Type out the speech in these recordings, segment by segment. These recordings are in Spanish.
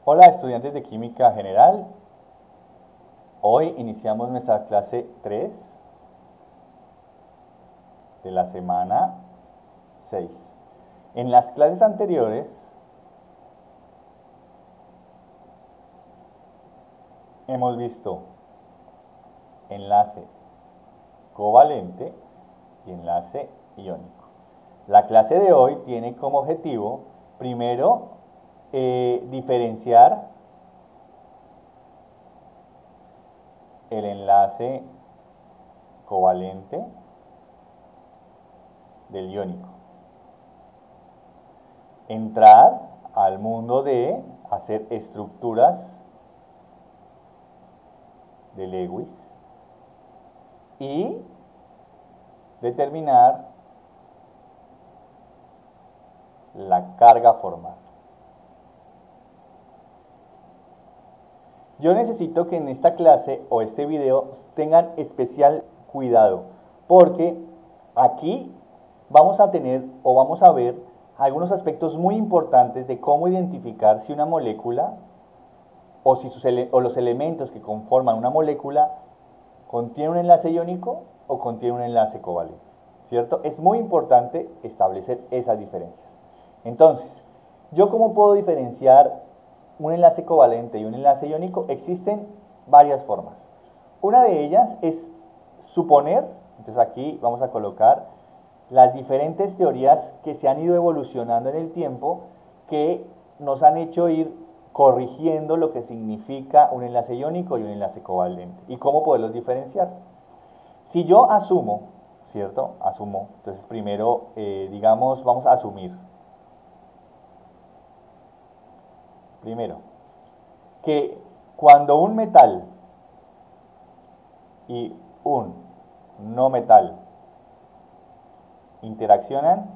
Hola estudiantes de Química General, hoy iniciamos nuestra clase 3 de la semana 6. En las clases anteriores hemos visto enlace covalente y enlace iónico. La clase de hoy tiene como objetivo, primero, diferenciar el enlace covalente del iónico. Entrar al mundo de hacer estructuras de Lewis y determinar la carga formal. Yo necesito que en esta clase o este video tengan especial cuidado, porque aquí vamos a tener o vamos a ver algunos aspectos muy importantes de cómo identificar si una molécula o, si los elementos que conforman una molécula contienen un enlace iónico o contienen un enlace covalente, ¿cierto? Es muy importante establecer esas diferencias. Entonces, ¿yo cómo puedo diferenciar un enlace covalente y un enlace iónico? Existen varias formas. Una de ellas es suponer, entonces aquí vamos a colocar las diferentes teorías que se han ido evolucionando en el tiempo, que nos han hecho ir corrigiendo lo que significa un enlace iónico y un enlace covalente y cómo poderlos diferenciar. Si yo asumo, ¿cierto? Asumo, entonces primero, digamos, vamos a asumir, primero, que cuando un metal y un no metal interaccionan,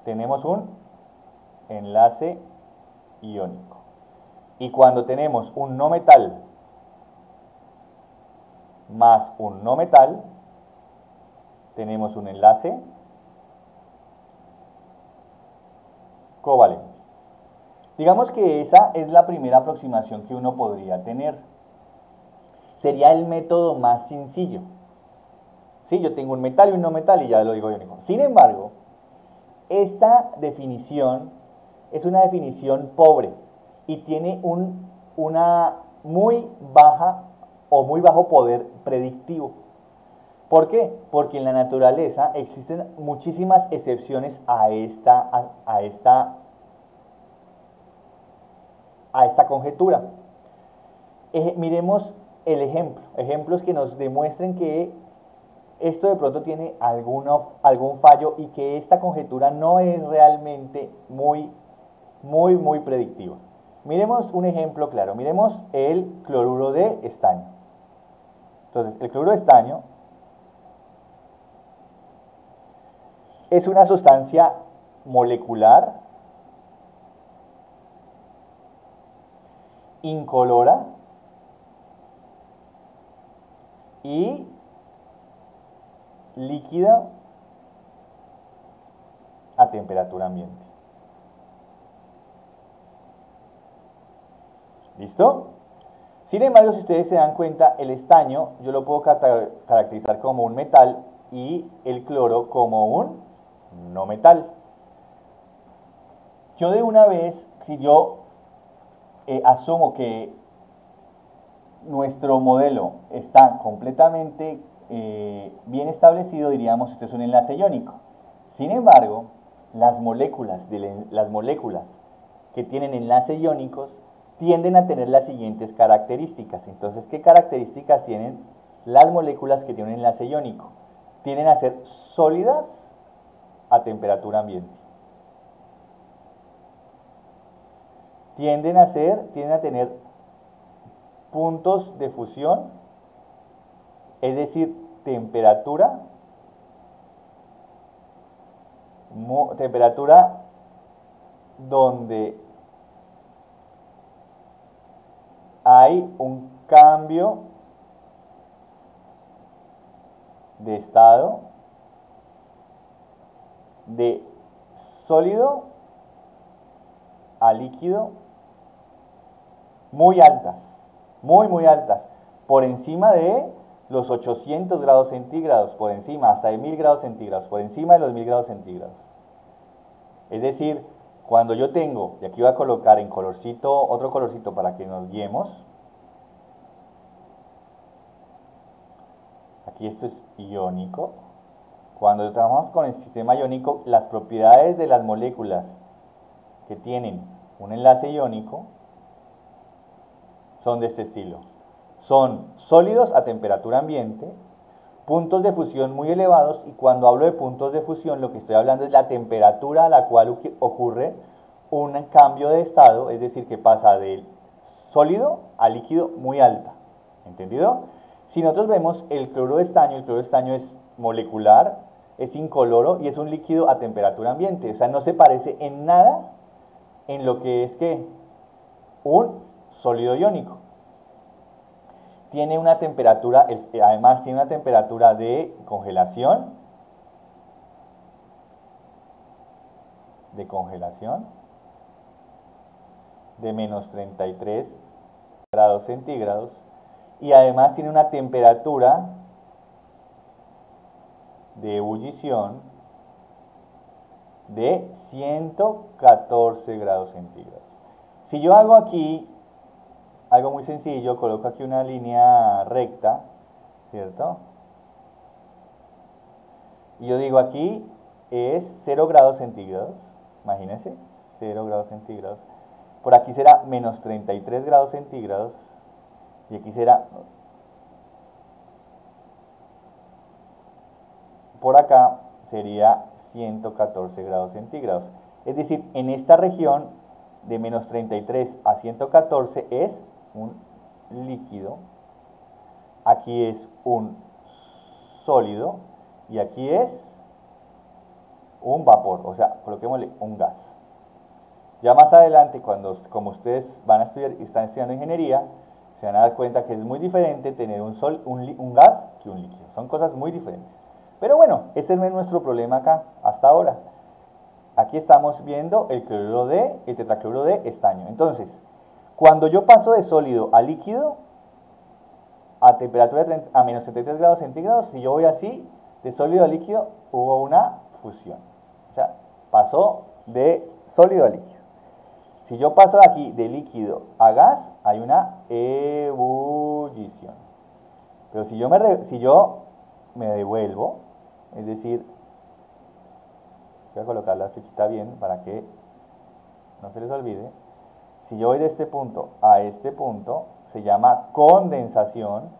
tenemos un enlace iónico. Y cuando tenemos un no metal más un no metal, tenemos un enlace covalente. Digamos que esa es la primera aproximación que uno podría tener. Sería el método más sencillo. Sí, yo tengo un metal y un no metal y ya lo digo iónico. Sin embargo, esta definición es una definición pobre y tiene una muy baja o muy bajo poder predictivo. ¿Por qué? Porque en la naturaleza existen muchísimas excepciones a esta conjetura. Miremos ejemplos que nos demuestren que esto de pronto tiene algún fallo y que esta conjetura no es realmente muy predictiva. Miremos un ejemplo claro, miremos el cloruro de estaño. Entonces, el cloruro de estaño es una sustancia molecular incolora y líquida a temperatura ambiente. ¿Listo? Sin embargo, si ustedes se dan cuenta, el estaño yo lo puedo caracterizar como un metal y el cloro como un no metal. Yo de una vez, si yo asumo que nuestro modelo está completamente bien establecido, diríamos que esto es un enlace iónico. Sin embargo, las moléculas que tienen enlaces iónicos tienden a tener las siguientes características. Entonces, ¿qué características tienen las moléculas que tienen un enlace iónico? Tienden a ser sólidas a temperatura ambiente. Tienden a tener puntos de fusión, es decir, temperatura donde hay un cambio de estado de sólido a líquido muy altas, muy altas, por encima de los 800 grados centígrados, por encima, hasta de 1000 grados centígrados, por encima de los 1000 grados centígrados. Es decir, cuando yo tengo, y aquí voy a colocar en colorcito, otro colorcito para que nos guiemos, aquí esto es iónico. Cuando trabajamos con el sistema iónico, las propiedades de las moléculas que tienen un enlace iónico son de este estilo. Son sólidos a temperatura ambiente, puntos de fusión muy elevados, y cuando hablo de puntos de fusión lo que estoy hablando es la temperatura a la cual ocurre un cambio de estado, es decir, que pasa del sólido a líquido muy alta. ¿Entendido? Si nosotros vemos el cloruro de estaño es molecular, es incoloro y es un líquido a temperatura ambiente, o sea, no se parece en nada en lo que es que un sólido iónico. Tiene una temperatura, además tiene una temperatura de congelación, de menos 33 grados centígrados, y además tiene una temperatura de ebullición de 114 grados centígrados. Si yo hago aquí algo muy sencillo, coloco aquí una línea recta, ¿cierto? Y yo digo aquí es 0 grados centígrados, imagínense, 0 grados centígrados. Por aquí será menos 33 grados centígrados, y aquí será, por acá sería 114 grados centígrados. Es decir, en esta región de menos 33 a 114 es un líquido, aquí es un sólido y aquí es un vapor, o sea, coloquémosle un gas. Ya más adelante, como ustedes van a estudiar y están estudiando ingeniería, se van a dar cuenta que es muy diferente tener un gas que un líquido. Son cosas muy diferentes. Pero bueno, ese no es nuestro problema acá, hasta ahora. Aquí estamos viendo el tetracloruro de estaño. Entonces, cuando yo paso de sólido a líquido, a temperatura a menos 73 grados centígrados, si yo voy así, de sólido a líquido, hubo una fusión. O sea, pasó de sólido a líquido. Si yo paso de aquí, de líquido a gas, hay una ebullición. Pero si yo me devuelvo, es decir, voy a colocar la flechita bien para que no se les olvide. Si yo voy de este punto a este punto, se llama condensación.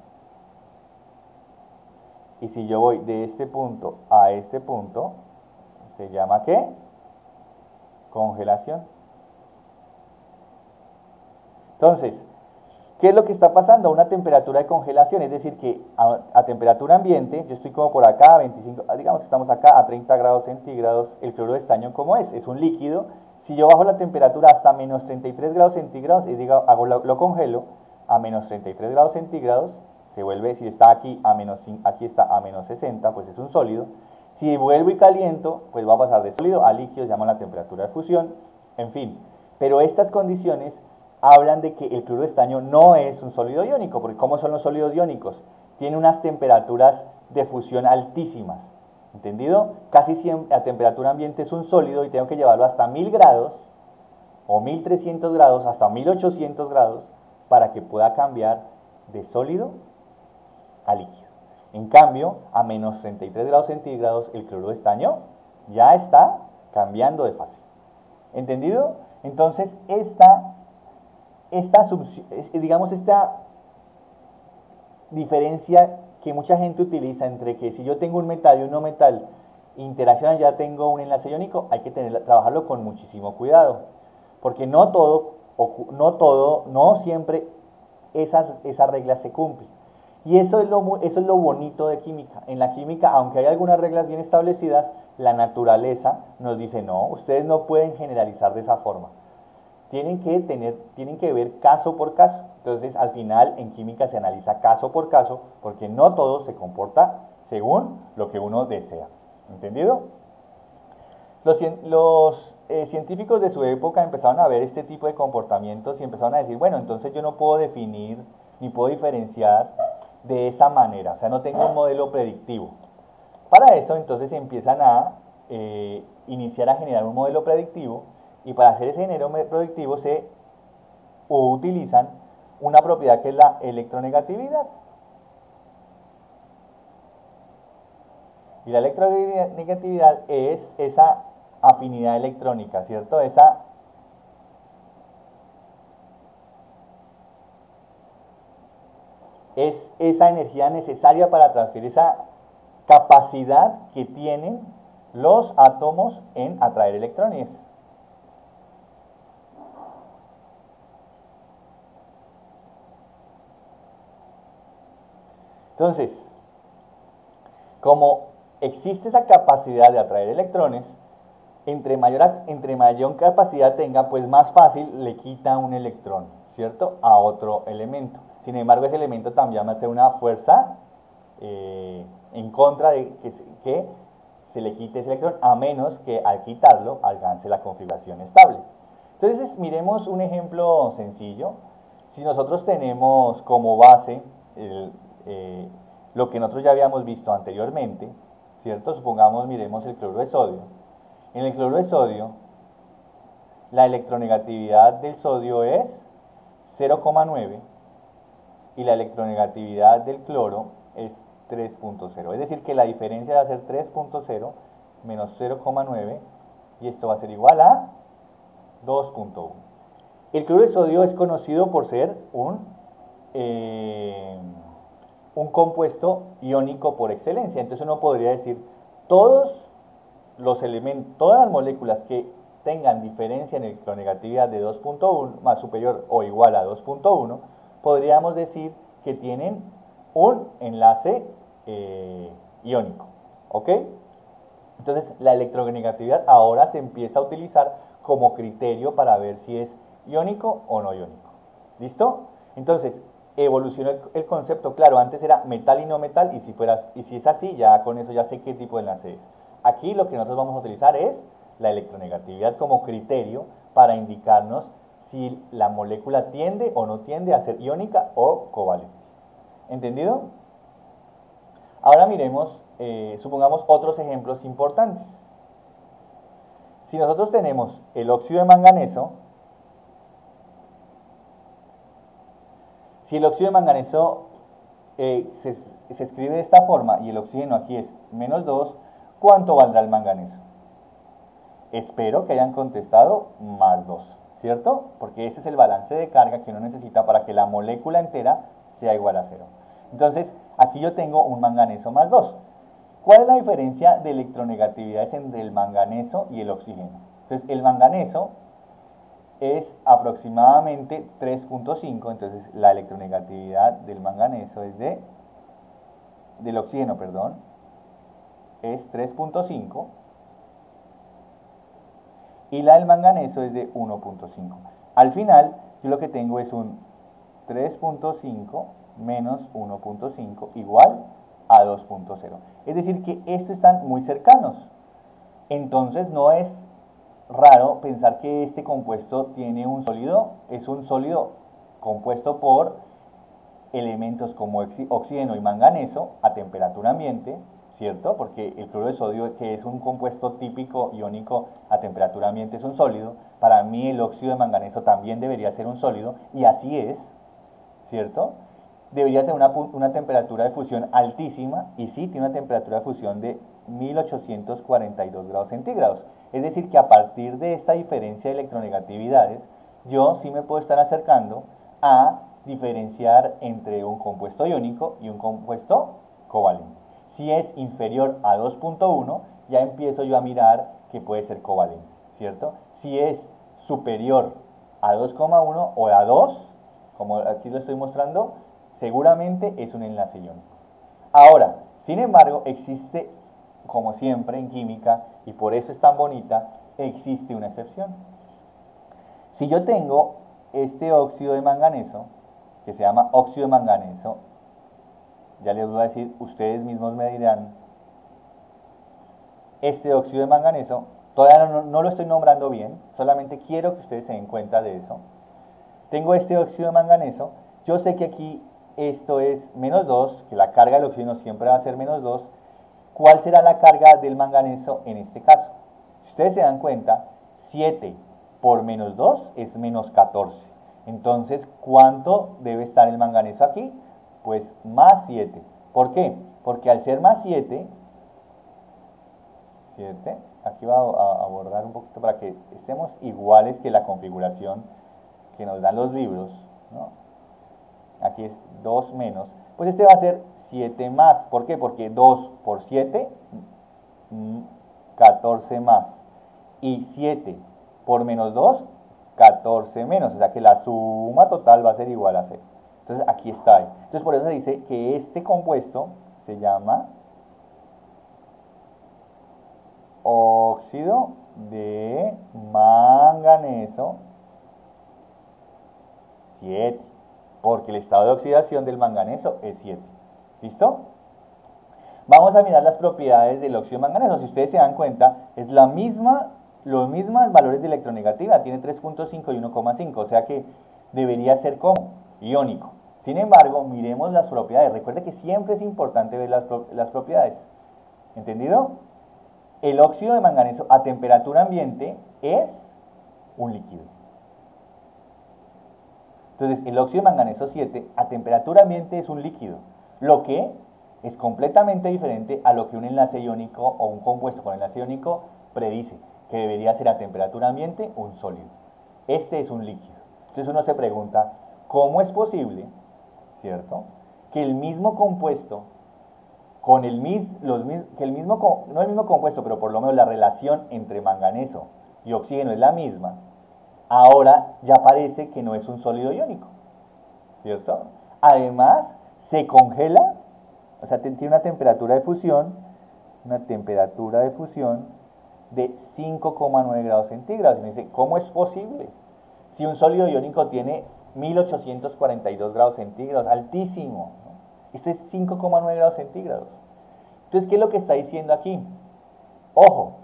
Y si yo voy de este punto a este punto, se llama ¿qué? Congelación. Entonces, ¿qué es lo que está pasando? Una temperatura de congelación, es decir, que a temperatura ambiente, yo estoy como por acá, 25, digamos que estamos acá a 30 grados centígrados, el cloruro de estaño, ¿cómo es? Es un líquido. Si yo bajo la temperatura hasta menos 33 grados centígrados y lo congelo a menos 33 grados centígrados, se vuelve, si está aquí aquí está a menos 60, pues es un sólido. Si vuelvo y caliento, pues va a pasar de sólido a líquido, se llama la temperatura de fusión, en fin. Pero estas condiciones hablan de que el cloruro de estaño no es un sólido iónico, porque ¿cómo son los sólidos iónicos? Tiene unas temperaturas de fusión altísimas, ¿entendido? Casi siempre a temperatura ambiente es un sólido y tengo que llevarlo hasta 1000 grados, o 1300 grados, hasta 1800 grados, para que pueda cambiar de sólido a líquido. En cambio, a menos 33 grados centígrados, el cloruro de estaño ya está cambiando de fase. ¿Entendido? Entonces, esta diferencia que mucha gente utiliza entre que si yo tengo un metal y un no metal interaccionan, ya tengo un enlace iónico, hay que trabajarlo con muchísimo cuidado, porque no siempre esas reglas se cumplen. Y eso es lo bonito de química. En la química, aunque hay algunas reglas bien establecidas, la naturaleza nos dice, no, ustedes no pueden generalizar de esa forma. Tienen que ver caso por caso. Entonces, al final, en química se analiza caso por caso, porque no todo se comporta según lo que uno desea. ¿Entendido? científicos de su época empezaron a ver este tipo de comportamientos y empezaron a decir, bueno, entonces yo no puedo definir ni puedo diferenciar de esa manera, o sea, no tengo un modelo predictivo. Para eso, entonces empiezan a iniciar a generar un modelo predictivo, y para hacer ese modelo predictivo se utilizan una propiedad que es la electronegatividad. Y la electronegatividad es esa afinidad electrónica, ¿cierto? Es esa energía necesaria para transferir, esa capacidad que tienen los átomos en atraer electrones. Entonces, como existe esa capacidad de atraer electrones, entre mayor capacidad tenga, pues más fácil le quita un electrón, ¿cierto?, a otro elemento. Sin embargo, ese elemento también va a ser una fuerza en contra de que se le quite ese electrón, a menos que al quitarlo alcance la configuración estable. Entonces, miremos un ejemplo sencillo. Si nosotros tenemos como base lo que nosotros ya habíamos visto anteriormente, ¿cierto? Supongamos, miremos el cloruro de sodio. En el cloruro de sodio, la electronegatividad del sodio es 0,9 y la electronegatividad del cloro es 3.0. Es decir, que la diferencia va a ser 3.0 menos 0,9 y esto va a ser igual a 2.1. El cloruro de sodio es conocido por ser un compuesto iónico por excelencia. Entonces uno podría decir, todos los elementos, todas las moléculas que tengan diferencia en electronegatividad de 2.1 más superior o igual a 2.1, podríamos decir que tienen un enlace iónico, ¿ok? Entonces la electronegatividad ahora se empieza a utilizar como criterio para ver si es iónico o no iónico. ¿Listo? Entonces evolucionó el concepto. Claro, antes era metal y no metal, y si es así, ya con eso ya sé qué tipo de enlace es. Aquí lo que nosotros vamos a utilizar es la electronegatividad como criterio para indicarnos si la molécula tiende o no tiende a ser iónica o covalente. ¿Entendido? Ahora miremos, supongamos otros ejemplos importantes. Si nosotros tenemos el óxido de manganeso, si el óxido de manganeso se escribe de esta forma y el oxígeno aquí es menos 2, ¿cuánto valdrá el manganeso? Espero que hayan contestado más 2, ¿cierto? Porque ese es el balance de carga que uno necesita para que la molécula entera sea igual a 0. Entonces, aquí yo tengo un manganeso más 2. ¿Cuál es la diferencia de electronegatividades entre el manganeso y el oxígeno? Entonces, el manganeso es aproximadamente 3.5, entonces la electronegatividad del manganeso del oxígeno, perdón, es 3.5 y la del manganeso es de 1.5. Al final, yo lo que tengo es un 3.5 menos 1.5 igual a 2.0. Es decir, que estos están muy cercanos. Entonces no es raro pensar que este compuesto tiene un sólido, es un sólido compuesto por elementos como oxígeno y manganeso a temperatura ambiente, ¿cierto? Porque el cloruro de sodio, que es un compuesto típico iónico a temperatura ambiente, es un sólido. Para mí el óxido de manganeso también debería ser un sólido, y así es, ¿cierto? Debería tener una temperatura de fusión altísima, y sí tiene una temperatura de fusión de 1842 grados centígrados. Es decir, que a partir de esta diferencia de electronegatividades, yo sí me puedo estar acercando a diferenciar entre un compuesto iónico y un compuesto covalente. Si es inferior a 2.1, ya empiezo yo a mirar que puede ser covalente, ¿cierto? Si es superior a 2,1 o a 2, como aquí lo estoy mostrando, seguramente es un enlace iónico. Ahora, sin embargo, existe, como siempre en química, y por eso es tan bonita, existe una excepción. Si yo tengo este óxido de manganeso, que se llama óxido de manganeso, ya les voy a decir, ustedes mismos me dirán, este óxido de manganeso Todavía no lo estoy nombrando bien, solamente quiero que ustedes se den cuenta de eso. Tengo este óxido de manganeso, yo sé que aquí esto es menos 2, que la carga del oxígeno siempre va a ser menos 2. ¿Cuál será la carga del manganeso en este caso? Si ustedes se dan cuenta, 7 por menos 2 es menos 14. Entonces, ¿cuánto debe estar el manganeso aquí? Pues más 7. ¿Por qué? Porque al ser más 7, aquí va a borrar un poquito para que estemos iguales que la configuración que nos dan los libros, ¿no? Aquí es 2 menos, pues este va a ser 7 más. ¿Por qué? Porque 2 por 7, 14 más. Y 7 por menos 2, 14 menos. O sea que la suma total va a ser igual a 0. Entonces aquí está. Entonces por eso se dice que este compuesto se llama óxido de manganeso 7, porque el estado de oxidación del manganeso es 7. ¿Listo? Vamos a mirar las propiedades del óxido de manganeso. Si ustedes se dan cuenta, es los mismos valores de electronegatividad. Tiene 3.5 y 1.5, o sea que debería ser como iónico. Sin embargo, miremos las propiedades. Recuerde que siempre es importante ver las propiedades. ¿Entendido? El óxido de manganeso a temperatura ambiente es un líquido. Entonces, el óxido de manganeso 7 a temperatura ambiente es un líquido, lo que es completamente diferente a lo que un enlace iónico o un compuesto con enlace iónico predice, que debería ser a temperatura ambiente un sólido. Este es un líquido. Entonces uno se pregunta, ¿cómo es posible, cierto, que el mismo compuesto con el mismo, no el mismo compuesto, pero por lo menos la relación entre manganeso y oxígeno es la misma, ahora ya parece que no es un sólido iónico, ¿cierto? Además, se congela, o sea, tiene una temperatura de fusión de 5,9 grados centígrados. Y me dice, ¿cómo es posible? Si un sólido iónico tiene 1842 grados centígrados, altísimo, ¿no? Este es 5,9 grados centígrados. Entonces, ¿qué es lo que está diciendo aquí? Ojo,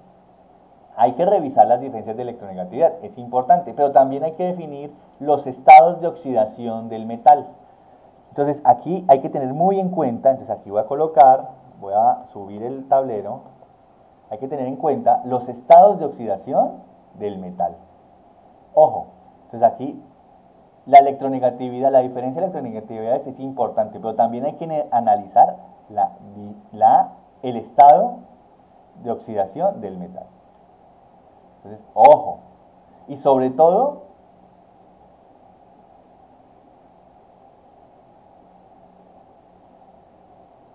hay que revisar las diferencias de electronegatividad, es importante, pero también hay que definir los estados de oxidación del metal. Entonces, aquí hay que tener muy en cuenta, entonces aquí voy a subir el tablero, hay que tener en cuenta los estados de oxidación del metal. Ojo, entonces aquí la electronegatividad, la diferencia de electronegatividades es importante, pero también hay que analizar el estado de oxidación del metal. Entonces, ojo, y sobre todo,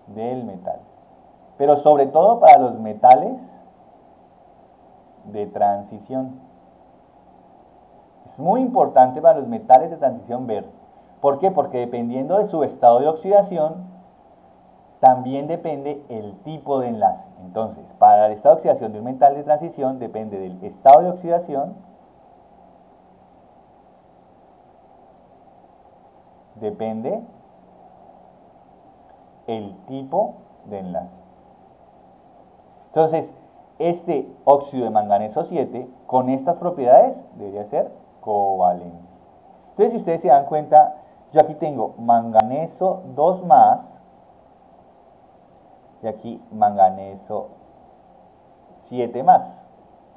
del metal. Pero sobre todo para los metales de transición. Es muy importante para los metales de transición ver. ¿Por qué? Porque dependiendo de su estado de oxidación, también depende el tipo de enlace. Entonces, para el estado de oxidación de un metal de transición, depende del estado de oxidación, depende el tipo de enlace. Entonces, este óxido de manganeso 7, con estas propiedades, debería ser covalente. Entonces, si ustedes se dan cuenta, yo aquí tengo manganeso 2 más, y aquí manganeso 7 más,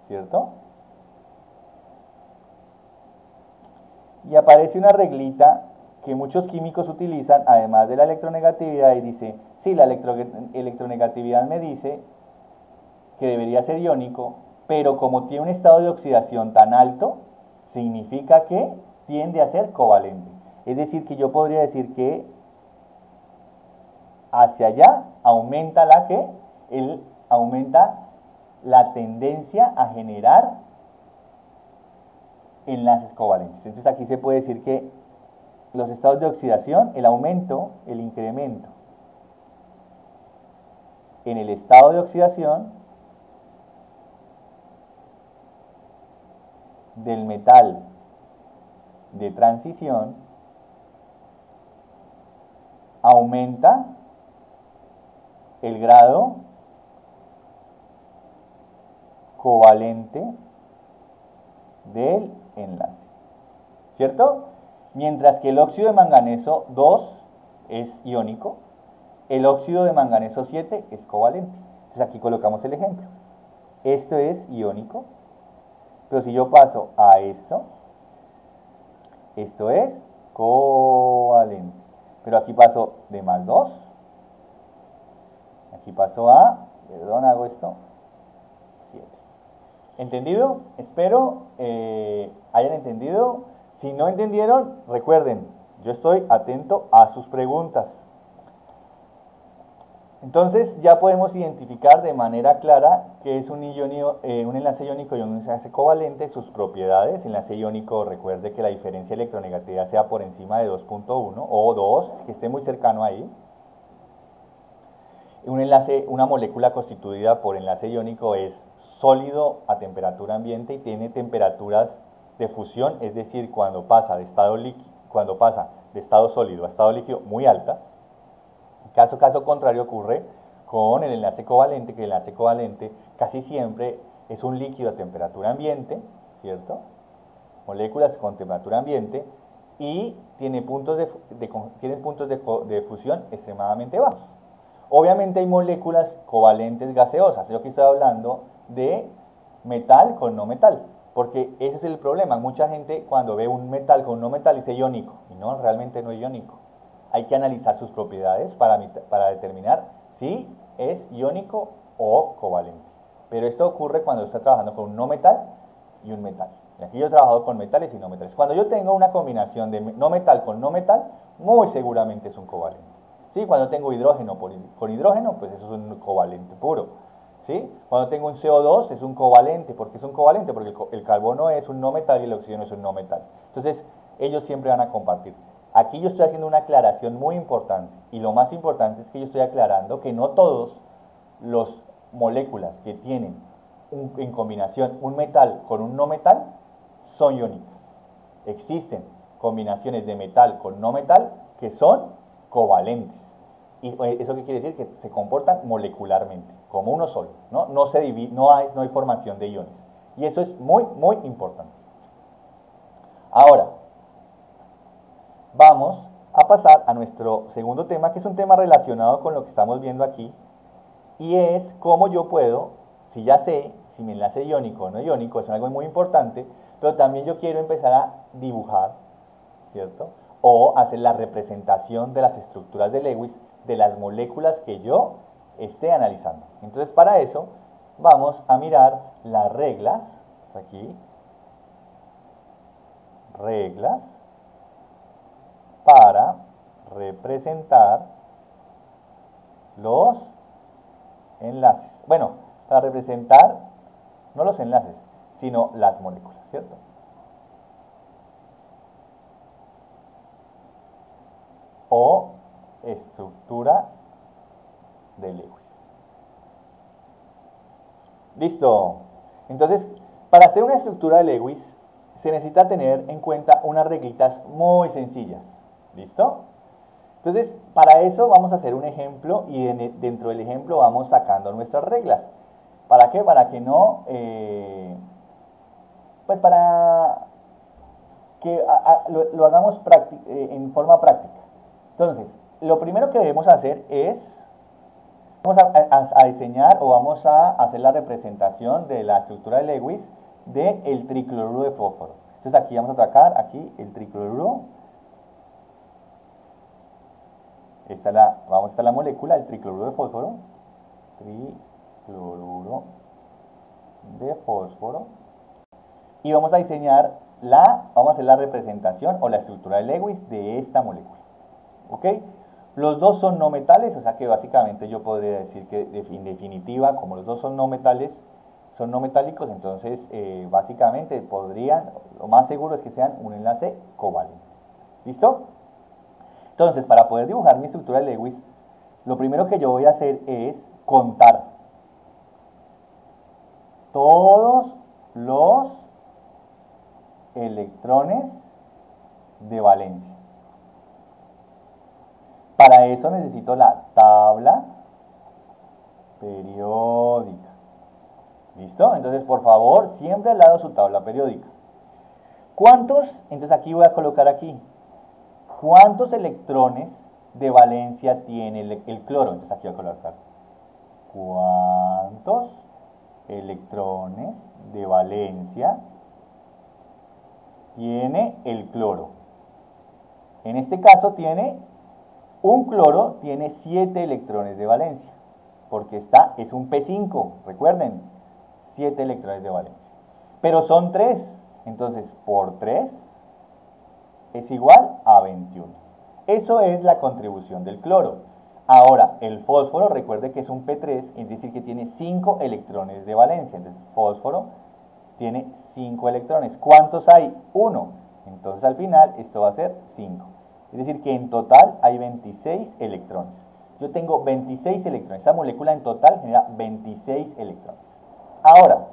¿cierto? Y aparece una reglita que muchos químicos utilizan, además de la electronegatividad, y dice, sí, la electronegatividad me dice que debería ser iónico, pero como tiene un estado de oxidación tan alto, significa que tiende a ser covalente. Es decir, que yo podría decir que hacia allá aumenta aumenta la tendencia a generar enlaces covalentes. Entonces aquí se puede decir que los estados de oxidación, el aumento, el incremento en el estado de oxidación del metal de transición aumenta el grado covalente del enlace, ¿cierto? Mientras que el óxido de manganeso 2 es iónico, el óxido de manganeso 7 es covalente. Entonces aquí colocamos el ejemplo. Esto es iónico, pero si yo paso a esto es covalente. Pero aquí paso de más 2, aquí paso a, perdón, hago esto, 7. ¿Entendido? Espero hayan entendido. Si no entendieron, recuerden, yo estoy atento a sus preguntas. Entonces ya podemos identificar de manera clara qué es un enlace iónico y un enlace covalente, sus propiedades. El enlace iónico, recuerde que la diferencia electronegativa sea por encima de 2.1 o 2, que esté muy cercano ahí. Una molécula constituida por enlace iónico es sólido a temperatura ambiente y tiene temperaturas de fusión, es decir, cuando pasa de estado sólido a estado líquido muy altas. Caso contrario ocurre con el enlace covalente, que el enlace covalente casi siempre es un líquido a temperatura ambiente, ¿cierto? Moléculas con temperatura ambiente y tiene puntos de fusión extremadamente bajos. Obviamente hay moléculas covalentes gaseosas. Yo aquí estoy hablando de metal con no metal, porque ese es el problema. Mucha gente cuando ve un metal con no metal dice iónico, y no, realmente no es iónico. Hay que analizar sus propiedades para determinar si es iónico o covalente. Pero esto ocurre cuando está trabajando con un no metal y un metal. Y aquí yo he trabajado con metales y no metales. Cuando yo tengo una combinación de no metal con no metal, muy seguramente es un covalente. ¿Sí? Cuando tengo hidrógeno con hidrógeno, pues eso es un covalente puro. ¿Sí? Cuando tengo un CO2 es un covalente. ¿Por qué es un covalente? Porque el carbono es un no metal y el oxígeno es un no metal. Entonces, ellos siempre van a compartir. Aquí yo estoy haciendo una aclaración muy importante. Y lo más importante es que yo estoy aclarando que no todos los moléculas que tienen en combinación un metal con un no metal son iónicas. Existen combinaciones de metal con no metal que son covalentes. ¿Y eso qué quiere decir? Que se comportan molecularmente, como uno solo, ¿no? No hay formación de iones. Y eso es muy, muy importante. Ahora, vamos a pasar a nuestro segundo tema, que es un tema relacionado con lo que estamos viendo aquí, y es cómo yo puedo, si ya sé si mi enlace iónico o no iónico, es algo muy importante, pero también yo quiero empezar a dibujar, ¿cierto? O hacer la representación de las estructuras de Lewis de las moléculas que yo esté analizando. Entonces, para eso vamos a mirar las reglas, aquí, reglas para representar los enlaces. Bueno, para representar no los enlaces, sino las moléculas, ¿cierto? O estructura de Lewis. Listo. Entonces, para hacer una estructura de Lewis se necesita tener en cuenta unas reglitas muy sencillas. ¿Listo? Entonces, para eso vamos a hacer un ejemplo y dentro del ejemplo vamos sacando nuestras reglas. ¿Para qué? Para que no, pues para que lo hagamos en forma práctica. Entonces, lo primero que debemos hacer es, vamos a diseñar o vamos a hacer la representación de la estructura de Lewis del tricloruro de fósforo. Entonces aquí vamos a sacar aquí el tricloruro. Vamos a la molécula, el tricloruro de fósforo. Tricloruro de fósforo. Y vamos a diseñar vamos a hacer la representación o la estructura de Lewis de esta molécula. ¿Ok? Los dos son no metales, o sea que básicamente yo podría decir que en definitiva, como los dos son no metales, son no metálicos, entonces básicamente lo más seguro es que sean un enlace covalente. ¿Listo? Entonces, para poder dibujar mi estructura de Lewis, lo primero que yo voy a hacer es contar todos los electrones de valencia. Para eso necesito la tabla periódica ¿Listo? Entonces, por favor, siempre al lado su tabla periódica. ¿Cuántos? Entonces aquí voy a colocar aquí. ¿Cuántos electrones de valencia tiene el cloro? Entonces aquí voy a colocar. ¿Cuántos electrones de valencia tiene el cloro? En este caso un cloro tiene 7 electrones de valencia, porque es un P5, recuerden, 7 electrones de valencia. Pero son 3, entonces por 3 es igual a 21. Eso es la contribución del cloro. Ahora, el fósforo, recuerde que es un P3, es decir, que tiene 5 electrones de valencia. Entonces, fósforo tiene 5 electrones. ¿Cuántos hay? 1. Entonces, al final, esto va a ser 5. Es decir, que en total hay 26 electrones. Yo tengo 26 electrones. Esta molécula en total genera 26 electrones. Ahora,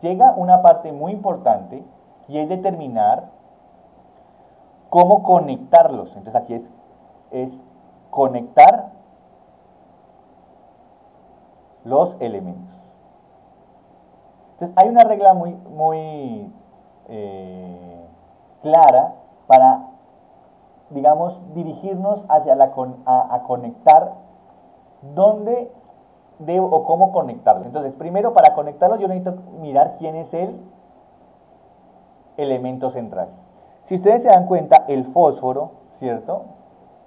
llega una parte muy importante y es determinar cómo conectarlos. Entonces aquí es conectar los elementos. Entonces hay una regla muy clara para, digamos, dirigirnos hacia a conectar dónde debo o cómo conectarlo. Entonces, primero para conectarlo yo necesito mirar quién es el elemento central. Si ustedes se dan cuenta, el fósforo, ¿cierto?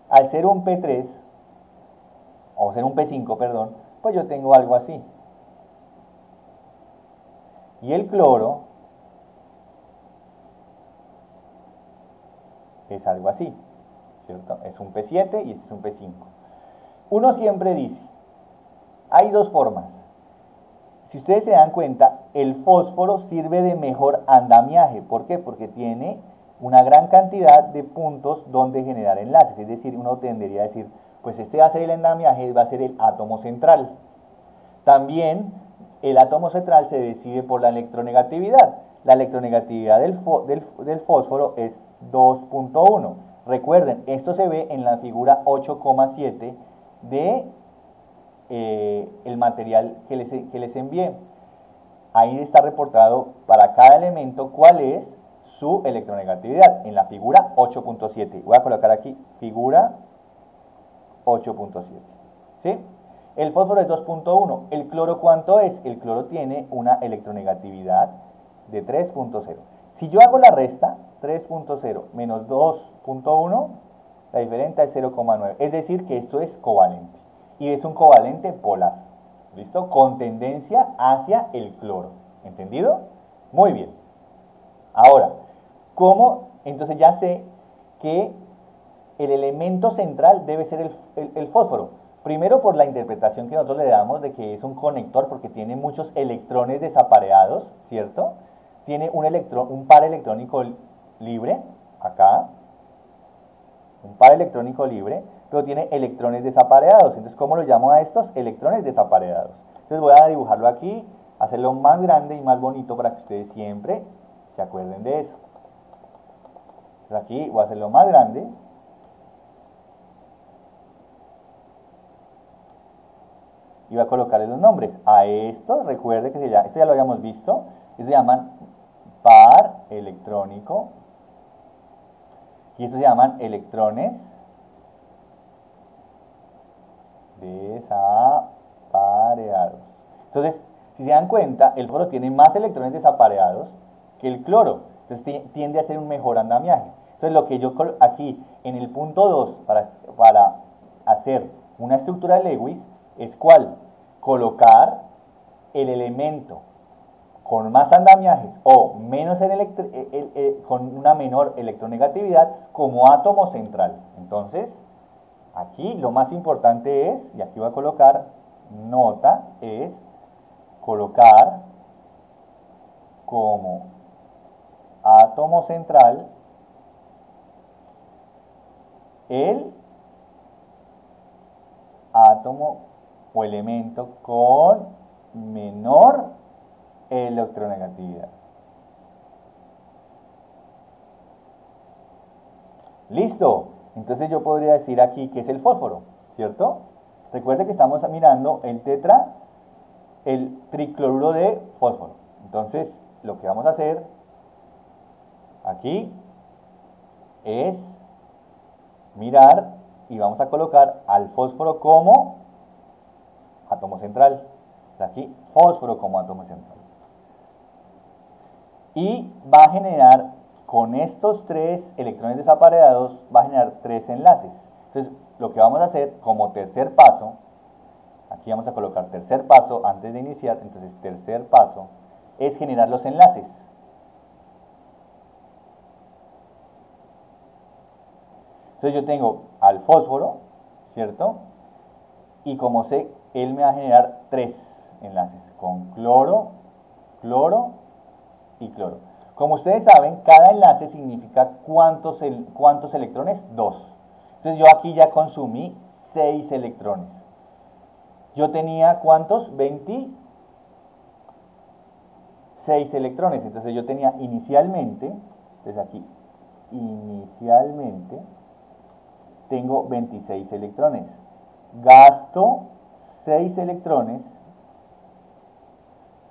Al ser un P3, o ser un P5, perdón, pues yo tengo algo así. Y el cloro es algo así, ¿cierto? Es un P7 y este es un P5. Uno siempre dice, hay dos formas. Si ustedes se dan cuenta, el fósforo sirve de mejor andamiaje. ¿Por qué? Porque tiene una gran cantidad de puntos donde generar enlaces. Es decir, uno tendería a decir, pues este va a ser el andamiaje, va a ser el átomo central. También el átomo central se decide por la electronegatividad. La electronegatividad del fósforo es 2.1. Recuerden, esto se ve en la figura 8,7 de el material que les envié. Ahí está reportado para cada elemento cuál es su electronegatividad en la figura 8.7. Voy a colocar aquí figura 8.7. ¿Sí? El fósforo es 2.1. ¿El cloro cuánto es? El cloro tiene una electronegatividad de 3.0. Si yo hago la resta, 3.0 menos 2.1, la diferencia es 0,9. Es decir, que esto es covalente. Y es un covalente polar. ¿Listo? Con tendencia hacia el cloro. ¿Entendido? Muy bien. Ahora, ¿cómo? Entonces ya sé que el elemento central debe ser el fósforo. Primero por la interpretación que nosotros le damos de que es un conector porque tiene muchos electrones desapareados, ¿cierto? Tiene un par electrónico libre, acá, un par electrónico libre, pero tiene electrones desapareados. Entonces, ¿cómo lo llamo a estos? Electrones desapareados. Entonces voy a dibujarlo aquí, hacerlo más grande y más bonito para que ustedes siempre se acuerden de eso. Entonces aquí voy a hacerlo más grande. Y voy a colocarle los nombres. A estos, recuerde que esto ya lo habíamos visto, se llaman par electrónico. Y estos se llaman electrones desapareados. Entonces, si se dan cuenta, el fósforo tiene más electrones desapareados que el cloro. Entonces tiende a ser un mejor andamiaje. Entonces lo que yo aquí en el punto 2 para hacer una estructura de Lewis es ¿cuál? Colocar el elemento con más andamiajes o menos con una menor electronegatividad como átomo central. Entonces, aquí lo más importante es, y aquí voy a colocar nota, es colocar como átomo central el átomo o elemento con menor electronegatividad. Listo. Entonces yo podría decir aquí que es el fósforo, ¿cierto? Recuerde que estamos mirando el el tricloruro de fósforo. Entonces, lo que vamos a hacer aquí es mirar y vamos a colocar al fósforo como átomo central. Aquí, fósforo como átomo central. Y va a generar, con estos 3 electrones desapareados, va a generar 3 enlaces. Entonces, lo que vamos a hacer como tercer paso, aquí vamos a colocar tercer paso antes de iniciar, entonces tercer paso, es generar los enlaces. Entonces yo tengo al fósforo, ¿cierto? Y como sé, él me va a generar 3 enlaces, con cloro, cloro y cloro. Como ustedes saben, cada enlace significa ¿cuántos electrones? 2. Entonces yo aquí ya consumí 6 electrones. Yo tenía ¿cuántos? 26 electrones. Entonces yo tenía inicialmente, entonces aquí, inicialmente, tengo 26 electrones. Gasto 6 electrones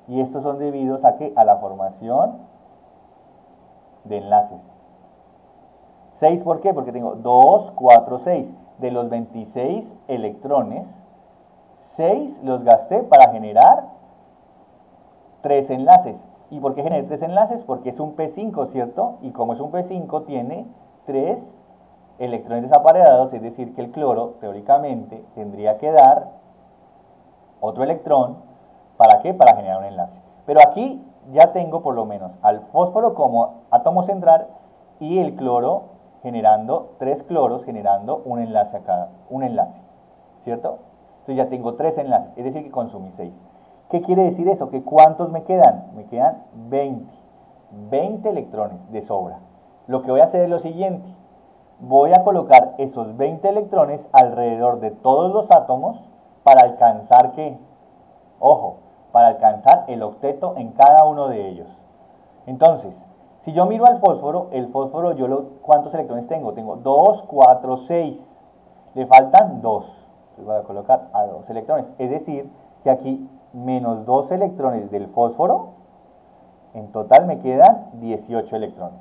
y estos son debidos a ¿qué? A la formación de enlaces. 6, ¿por qué? Porque tengo 2, 4, 6. De los 26 electrones, 6 los gasté para generar 3 enlaces. ¿Y por qué generé 3 enlaces? Porque es un P5, ¿cierto? Y como es un P5, tiene 3 electrones desapareados, es decir, que el cloro, teóricamente, tendría que dar otro electrón. ¿Para qué? Para generar un enlace. Pero aquí ya tengo por lo menos al fósforo como átomo central y el cloro generando 3 cloros, generando un enlace acá, un enlace, ¿cierto? Entonces ya tengo 3 enlaces, es decir que consumí 6. ¿Qué quiere decir eso? ¿Que cuántos me quedan? Me quedan 20 electrones de sobra. Lo que voy a hacer es lo siguiente. Voy a colocar esos 20 electrones alrededor de todos los átomos para alcanzar ¿qué? Ojo, para alcanzar el octeto en cada uno de ellos. Entonces, si yo miro al fósforo, el fósforo ¿cuántos electrones tengo? Tengo 2, 4, 6. Le faltan 2. Entonces voy a colocar a 2 electrones. Es decir, que aquí menos 2 electrones del fósforo, en total me quedan 18 electrones.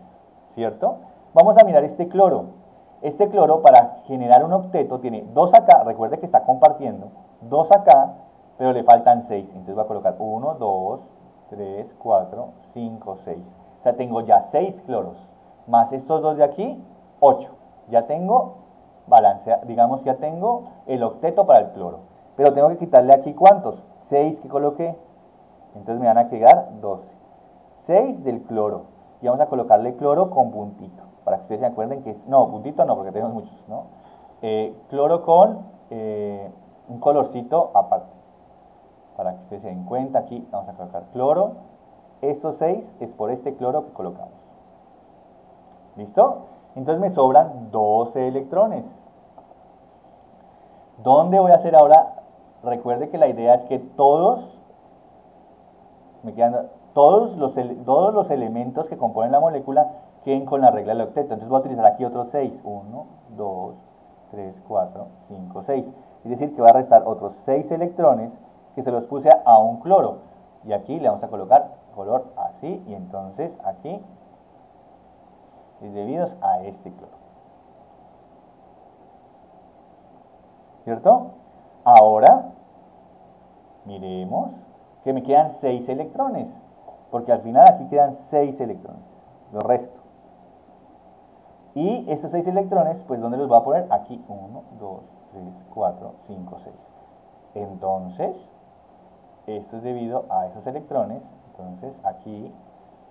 ¿Cierto? Vamos a mirar este cloro. Este cloro para generar un octeto tiene 2 acá, recuerde que está compartiendo, 2 acá, pero le faltan 6. Entonces voy a colocar 1, 2, 3, 4, 5, 6. O sea, tengo ya 6 cloros. Más estos dos de aquí, 8. Ya tengo balance, digamos, ya tengo el octeto para el cloro. Pero tengo que quitarle aquí ¿cuántos? 6 que coloqué. Entonces me van a quedar 12. 6 del cloro. Y vamos a colocarle cloro con puntito. Para que ustedes se acuerden que es... No, puntito no, porque tenemos muchos, ¿no? Cloro con un colorcito aparte. Para que ustedes se den cuenta, aquí vamos a colocar cloro. Estos 6 es por este cloro que colocamos. ¿Listo? Entonces me sobran 12 electrones. ¿Dónde voy a hacer ahora? Recuerde que la idea es que todos los elementos que componen la molécula queden con la regla del octeto. Entonces voy a utilizar aquí otros 6. 1, 2, 3, 4, 5, 6. Es decir, que voy a restar otros 6 electrones que se los puse a un cloro. Y aquí le vamos a colocar color así. Y entonces aquí es debido a este cloro. ¿Cierto? Ahora, miremos que me quedan 6 electrones. Porque al final aquí quedan 6 electrones. Lo resto. Y estos 6 electrones, pues ¿dónde los voy a poner? Aquí, 1, 2, 3, 4, 5, 6. Entonces, esto es debido a esos electrones. Entonces, aquí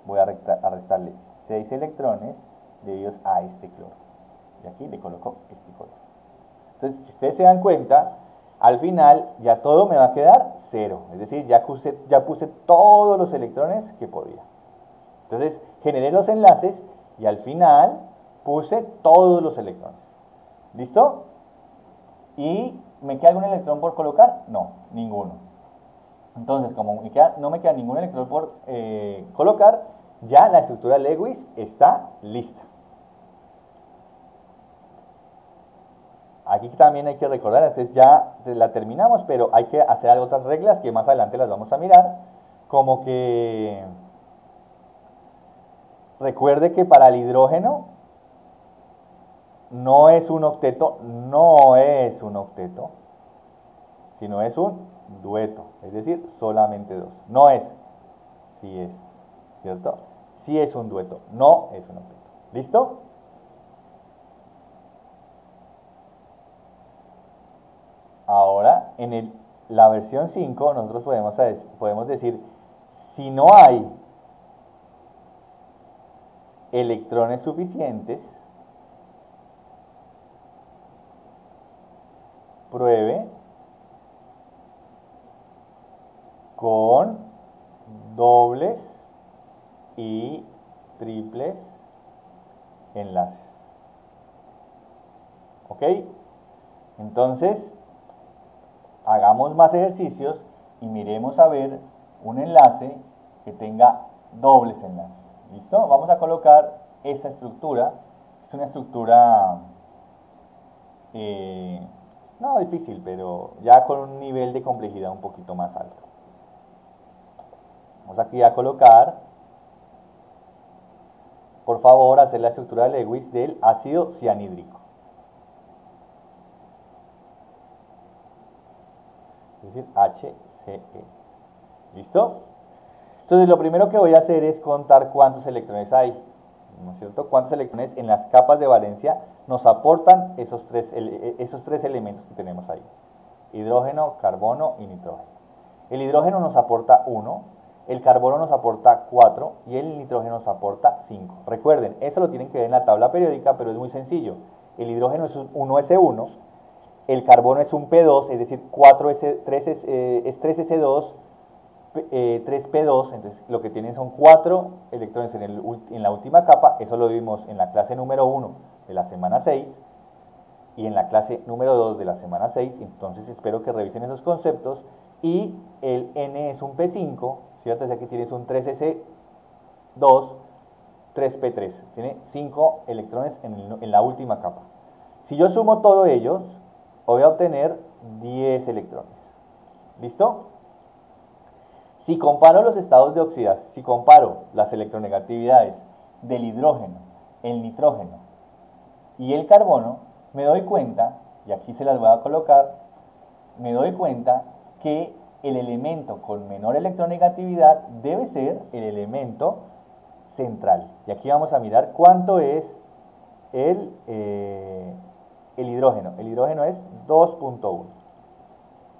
voy a restarle 6 electrones debidos a este cloro. Y aquí le coloco este color. Entonces, si ustedes se dan cuenta, al final ya todo me va a quedar 0. Es decir, ya puse todos los electrones que podía. Entonces, generé los enlaces y al final puse todos los electrones. ¿Listo? ¿Y me queda algún electrón por colocar? No, ninguno. Entonces, como no me queda ningún electrón por colocar, ya la estructura Lewis está lista. Aquí también hay que recordar, entonces ya la terminamos, pero hay que hacer otras reglas que más adelante las vamos a mirar, como que recuerde que para el hidrógeno no es un octeto, sino es un dueto, es decir, solamente dos. No es, sí es, ¿cierto? Sí es un dueto, no es un octeto. ¿Listo? Ahora, en la versión 5, nosotros podemos decir, si no hay electrones suficientes, pruebe con dobles y triples enlaces. ¿Ok? Entonces, hagamos más ejercicios y miremos a ver un enlace que tenga dobles enlaces. ¿Listo? Vamos a colocar esta estructura. Es una estructura no difícil, pero ya con un nivel de complejidad un poquito más alto. Vamos aquí a colocar, por favor, hacer la estructura de Lewis del ácido cianhídrico. Es decir, HCl. ¿Listo? Entonces lo primero que voy a hacer es contar cuántos electrones hay, ¿no es cierto? Cuántos electrones en las capas de valencia nos aportan esos tres elementos que tenemos ahí. Hidrógeno, carbono y nitrógeno. El hidrógeno nos aporta 1, el carbono nos aporta 4 y el nitrógeno nos aporta 5. Recuerden, eso lo tienen que ver en la tabla periódica, pero es muy sencillo. El hidrógeno es un 1s1, el carbono es un P2, es decir, 3s2, 3p2, entonces lo que tienen son 4 electrones en la última capa. Eso lo vimos en la clase número 1 de la semana 6 y en la clase número 2 de la semana 6, entonces espero que revisen esos conceptos. Y el N es un P5, ¿cierto? O sea que tienes un 3s2, 3p3, tiene 5 electrones en la última capa. Si yo sumo todos ellos, voy a obtener 10 electrones. ¿Listo? Si comparo los estados de oxidación, si comparo las electronegatividades del hidrógeno, el nitrógeno y el carbono, me doy cuenta, y aquí se las voy a colocar, me doy cuenta que el elemento con menor electronegatividad debe ser el elemento central. Y aquí vamos a mirar cuánto es el hidrógeno. El hidrógeno es 2.1.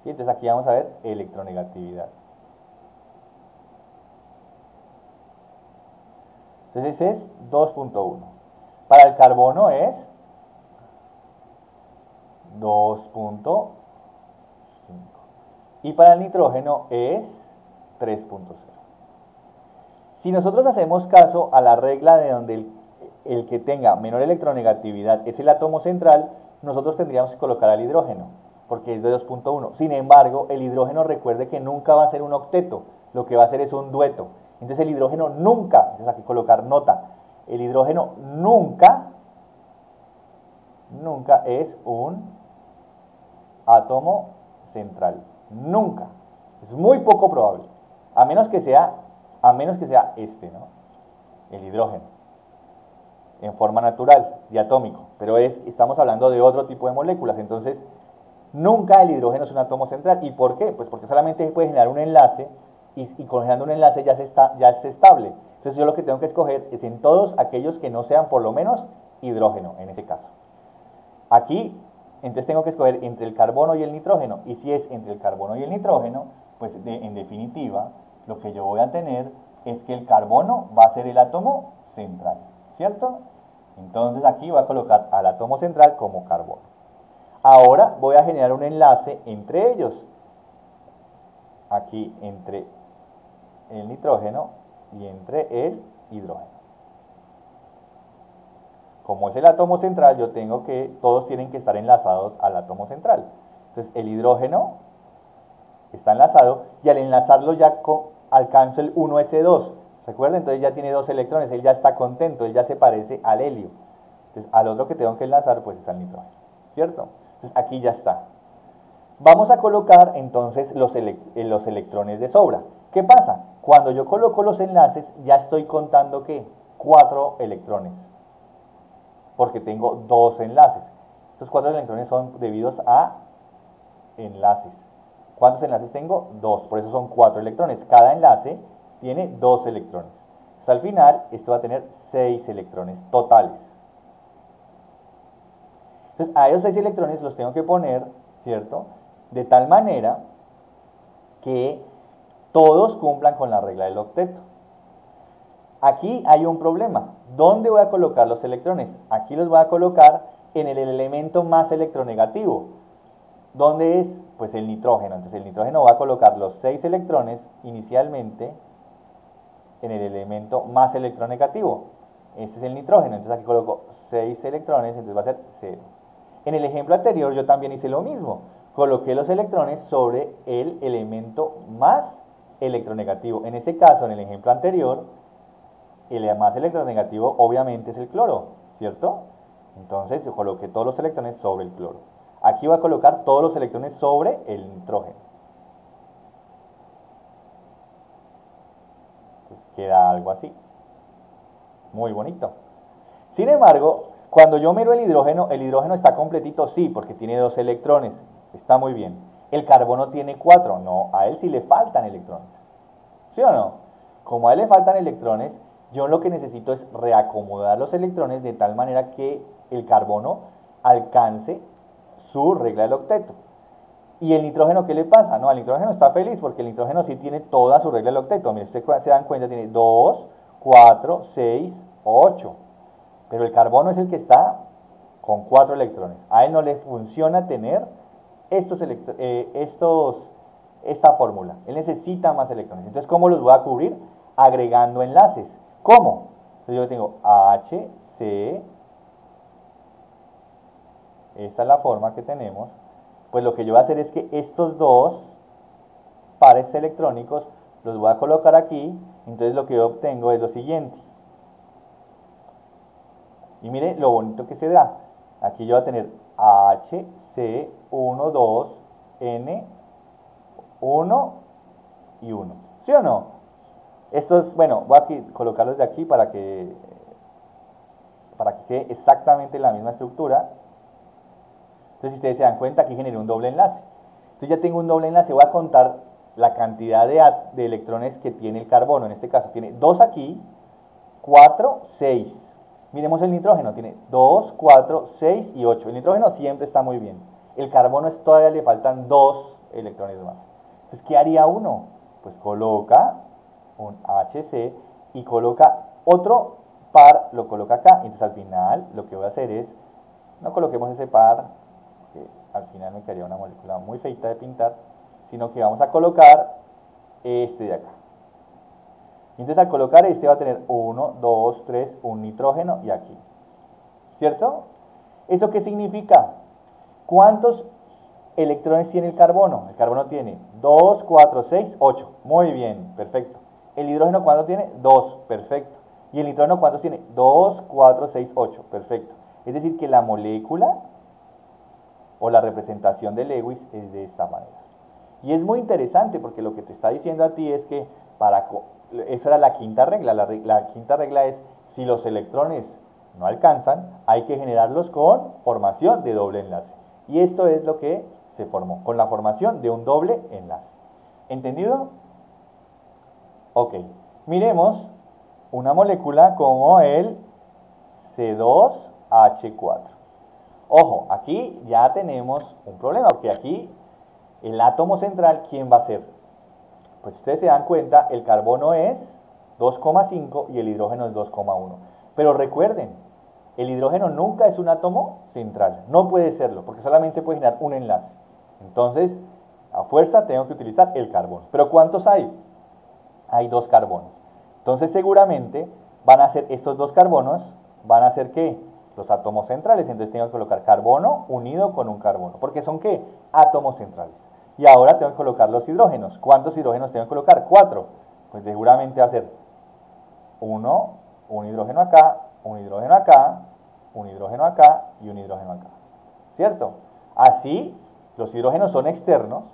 ¿Sí? Entonces aquí vamos a ver electronegatividad. Entonces ese es 2.1. Para el carbono es 2.5. Y para el nitrógeno es 3.0. Si nosotros hacemos caso a la regla de donde el que tenga menor electronegatividad es el átomo central, nosotros tendríamos que colocar al hidrógeno, porque es de 2.1. Sin embargo, el hidrógeno, recuerde que nunca va a ser un octeto, lo que va a ser es un dueto. Entonces el hidrógeno nunca, entonces aquí colocar nota, el hidrógeno nunca es un átomo central. Nunca. Es muy poco probable. A menos que sea este, ¿no? El hidrógeno. En forma natural, diatómico. Pero estamos hablando de otro tipo de moléculas. Entonces, nunca el hidrógeno es un átomo central. ¿Y por qué? Pues porque solamente se puede generar un enlace y con generando un enlace ya es estable. Entonces yo lo que tengo que escoger es en todos aquellos que no sean por lo menos hidrógeno, en ese caso. Aquí, entonces tengo que escoger entre el carbono y el nitrógeno. Y si es entre el carbono y el nitrógeno, pues en definitiva, lo que yo voy a tener es que el carbono va a ser el átomo central, ¿cierto? Entonces aquí voy a colocar al átomo central como carbono. Ahora voy a generar un enlace entre ellos. Aquí entre el nitrógeno y entre el hidrógeno. Como es el átomo central, yo tengo que, todos tienen que estar enlazados al átomo central. Entonces el hidrógeno está enlazado y al enlazarlo ya alcanzo el 1s2. ¿Recuerden? Entonces ya tiene 2 electrones, él ya está contento, él ya se parece al helio. Entonces al otro que tengo que enlazar pues es al nitrógeno, ¿cierto? Entonces aquí ya está. Vamos a colocar entonces los electrones de sobra. ¿Qué pasa? Cuando yo coloco los enlaces, ya estoy contando ¿qué? 4 electrones. Porque tengo 2 enlaces. Estos 4 electrones son debidos a enlaces. ¿Cuántos enlaces tengo? 2. Por eso son 4 electrones. Cada enlace tiene 2 electrones. Entonces, al final, esto va a tener 6 electrones totales. Entonces, a esos 6 electrones los tengo que poner, ¿cierto? De tal manera que todos cumplan con la regla del octeto. Aquí hay un problema. ¿Dónde voy a colocar los electrones? Aquí los voy a colocar en el elemento más electronegativo. ¿Dónde es? Pues el nitrógeno. Entonces el nitrógeno va a colocar los 6 electrones inicialmente en el elemento más electronegativo. Este es el nitrógeno. Entonces aquí coloco 6 electrones, entonces va a ser 0. En el ejemplo anterior yo también hice lo mismo. Coloqué los electrones sobre el elemento más electronegativo. En este caso, en el ejemplo anterior, el más electronegativo obviamente es el cloro, ¿cierto? Entonces yo coloqué todos los electrones sobre el cloro. Aquí voy a colocar todos los electrones sobre el nitrógeno. Entonces queda algo así. Muy bonito. Sin embargo, cuando yo miro el hidrógeno está completito, sí, porque tiene 2 electrones. Está muy bien. El carbono tiene 4. No, a él sí le faltan electrones. ¿Sí o no? Como a él le faltan electrones, yo lo que necesito es reacomodar los electrones de tal manera que el carbono alcance su regla del octeto. ¿Y el nitrógeno qué le pasa? No, al nitrógeno está feliz porque el nitrógeno sí tiene toda su regla del octeto. Miren, ustedes se dan cuenta, tiene 2, 4, 6, 8. Pero el carbono es el que está con 4 electrones. A él no le funciona tener esta fórmula. Él necesita más electrones. Entonces, ¿cómo los voy a cubrir? Agregando enlaces. ¿Cómo? Entonces yo tengo HC. Esta es la forma que tenemos. Pues lo que yo voy a hacer es que estos dos pares electrónicos los voy a colocar aquí. Entonces lo que yo obtengo es lo siguiente. Y mire lo bonito que se da. Aquí yo voy a tener HC1, 2, N, 1 y 1. ¿Sí o no? Estos, bueno, voy a colocarlos de aquí para que quede exactamente la misma estructura. Entonces, si ustedes se dan cuenta, aquí generé un doble enlace. Entonces ya tengo un doble enlace. Voy a contar la cantidad de electrones que tiene el carbono. En este caso tiene 2 aquí, 4, 6. Miremos el nitrógeno, tiene 2, 4, 6 y 8. El nitrógeno siempre está muy bien. El carbono todavía le faltan 2 electrones más. Entonces, ¿qué haría uno? Pues coloca un HC y coloca otro par, lo coloca acá. Entonces al final lo que voy a hacer es, no coloquemos ese par, que al final me quedaría una molécula muy feita de pintar, sino que vamos a colocar este de acá. Entonces al colocar este va a tener 1, 2, 3, un nitrógeno y aquí. ¿Cierto? ¿Eso qué significa? ¿Cuántos electrones tiene el carbono? El carbono tiene 2, 4, 6, 8. Muy bien, perfecto. ¿El hidrógeno cuánto tiene? 2, perfecto. ¿Y el nitrógeno cuántos tiene? 2, 4, 6, 8, perfecto. Es decir, que la molécula o la representación de Lewis es de esta manera. Y es muy interesante porque lo que te está diciendo a ti es que esa era la quinta regla. La quinta regla es, si los electrones no alcanzan, hay que generarlos con formación de doble enlace. Y esto es lo que se formó, con la formación de un doble enlace. ¿Entendido? Ok. Miremos una molécula como el C2H4. Ojo, aquí ya tenemos un problema, porque aquí el átomo central, ¿quién va a ser? Pues ustedes se dan cuenta, el carbono es 2,5 y el hidrógeno es 2,1. Pero recuerden, el hidrógeno nunca es un átomo central, no puede serlo, porque solamente puede generar un enlace. Entonces, a fuerza tengo que utilizar el carbono. ¿Pero cuántos hay? Hay 2 carbonos. Entonces seguramente van a ser estos 2 carbonos, van a ser ¿qué? Los átomos centrales. Entonces tengo que colocar carbono unido con un carbono. ¿Porque son qué? Átomos centrales. Y ahora tengo que colocar los hidrógenos. ¿Cuántos hidrógenos tengo que colocar? 4. Pues seguramente va a ser un hidrógeno acá, un hidrógeno acá, un hidrógeno acá y un hidrógeno acá. ¿Cierto? Así, los hidrógenos son externos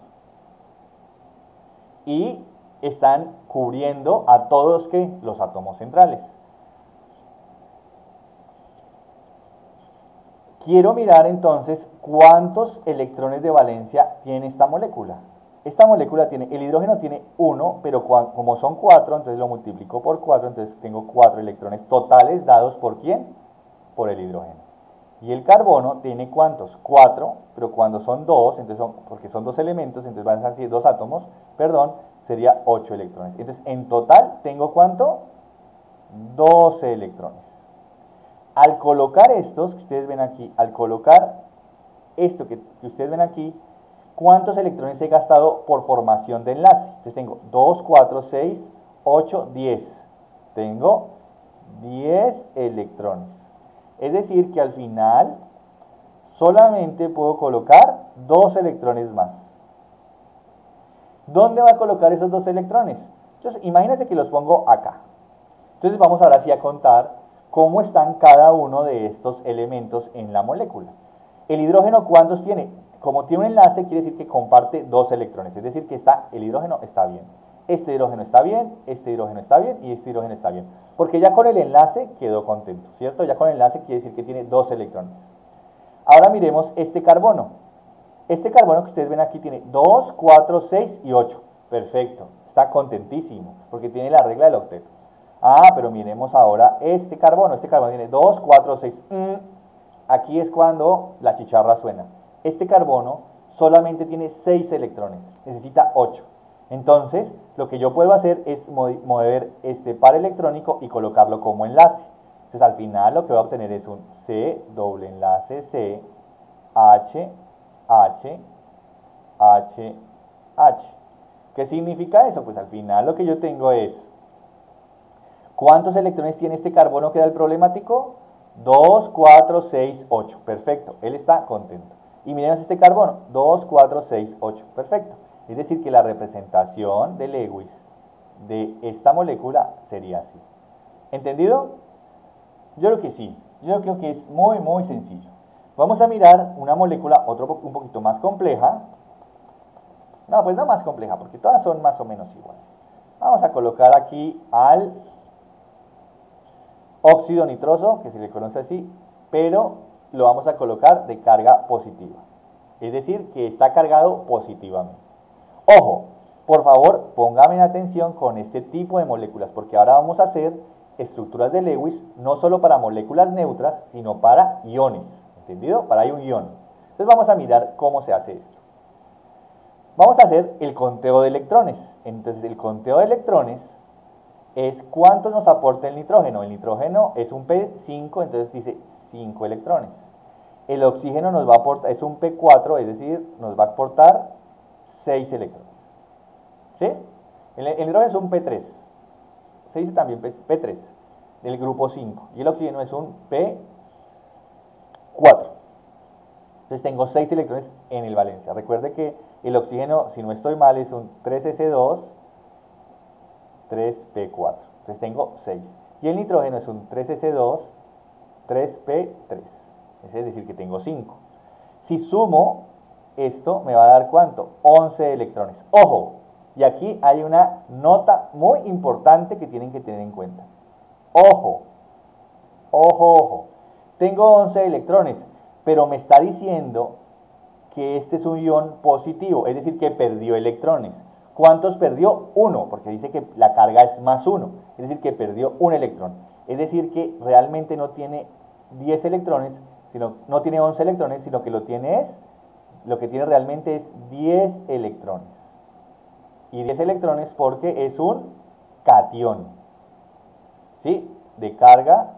y están cubriendo a todos los átomos centrales. Quiero mirar entonces cuántos electrones de valencia tiene esta molécula. Esta molécula tiene, el hidrógeno tiene 1, pero como son 4, entonces lo multiplico por 4, entonces tengo 4 electrones totales dados ¿por quién? Por el hidrógeno. Y el carbono tiene ¿cuántos? 4, pero cuando son 2, entonces porque son 2 elementos, entonces van a ser 2 átomos, perdón, sería 8 electrones. Entonces en total tengo ¿cuánto? 12 electrones. Al colocar estos, que ustedes ven aquí, al colocar esto que ustedes ven aquí, ¿cuántos electrones he gastado por formación de enlace? Entonces tengo 2, 4, 6, 8, 10. Tengo 10 electrones. Es decir que al final solamente puedo colocar 2 electrones más. ¿Dónde va a colocar esos 2 electrones? Entonces imagínate que los pongo acá. Entonces vamos ahora sí a contar cómo están cada uno de estos elementos en la molécula. El hidrógeno, ¿cuántos tiene? Como tiene un enlace, quiere decir que comparte 2 electrones, es decir que el hidrógeno está bien. Este hidrógeno está bien, este hidrógeno está bien y este hidrógeno está bien. Porque ya con el enlace quedó contento, ¿cierto? Ya con el enlace quiere decir que tiene 2 electrones. Ahora miremos este carbono. Este carbono que ustedes ven aquí tiene 2, 4, 6 y 8. Perfecto, está contentísimo porque tiene la regla del octeto. Pero miremos ahora este carbono. Este carbono tiene 2, 4, 6. Aquí es cuando la chicharra suena. Este carbono solamente tiene 6 electrones, necesita 8. Entonces, lo que yo puedo hacer es mover este par electrónico y colocarlo como enlace. Entonces, al final lo que voy a obtener es un C, doble enlace C, H, H, H, H. ¿Qué significa eso? Pues al final lo que yo tengo es, ¿cuántos electrones tiene este carbono que era el problemático? 2, 4, 6, 8. Perfecto, él está contento. Y miremos este carbono, 2, 4, 6, 8. Perfecto. Es decir que la representación de Lewis de esta molécula sería así. ¿Entendido? Yo creo que sí. Yo creo que es muy, muy sencillo. Vamos a mirar una molécula un poquito más compleja. No, pues no más compleja, porque todas son más o menos iguales. Vamos a colocar aquí al óxido nitroso, que se le conoce así, pero lo vamos a colocar de carga positiva. Es decir, que está cargado positivamente. Ojo, por favor, póngame en atención con este tipo de moléculas, porque ahora vamos a hacer estructuras de Lewis, no solo para moléculas neutras, sino para iones. ¿Entendido? Para un ion. Entonces vamos a mirar cómo se hace esto. Vamos a hacer el conteo de electrones. Entonces el conteo de electrones es cuántos nos aporta el nitrógeno. El nitrógeno es un P5, entonces dice 5 electrones. El oxígeno nos va a aportar, es un P4, es decir, nos va a aportar 6 electrones. ¿Sí? El nitrógeno es un P3. Se dice también P3, del grupo 5. Y el oxígeno es un P4. Entonces tengo 6 electrones en el valencia. Recuerde que el oxígeno, si no estoy mal, es un 3s2, 3p4. Entonces tengo 6. Y el nitrógeno es un 3s2, 3p3. Es decir, que tengo 5. Si sumo esto, me va a dar ¿cuánto? 11 electrones. ¡Ojo! Y aquí hay una nota muy importante que tienen que tener en cuenta. ¡Ojo! ¡Ojo, ojo! Tengo 11 electrones, pero me está diciendo que este es un ion positivo, es decir, que perdió electrones. ¿Cuántos perdió? 1, porque dice que la carga es más 1, es decir, que perdió un electrón. Es decir, que realmente no tiene 10 electrones, no tiene 11 electrones, sino que lo que tiene realmente es 10 electrones. Y 10 electrones porque es un catión, ¿sí? De carga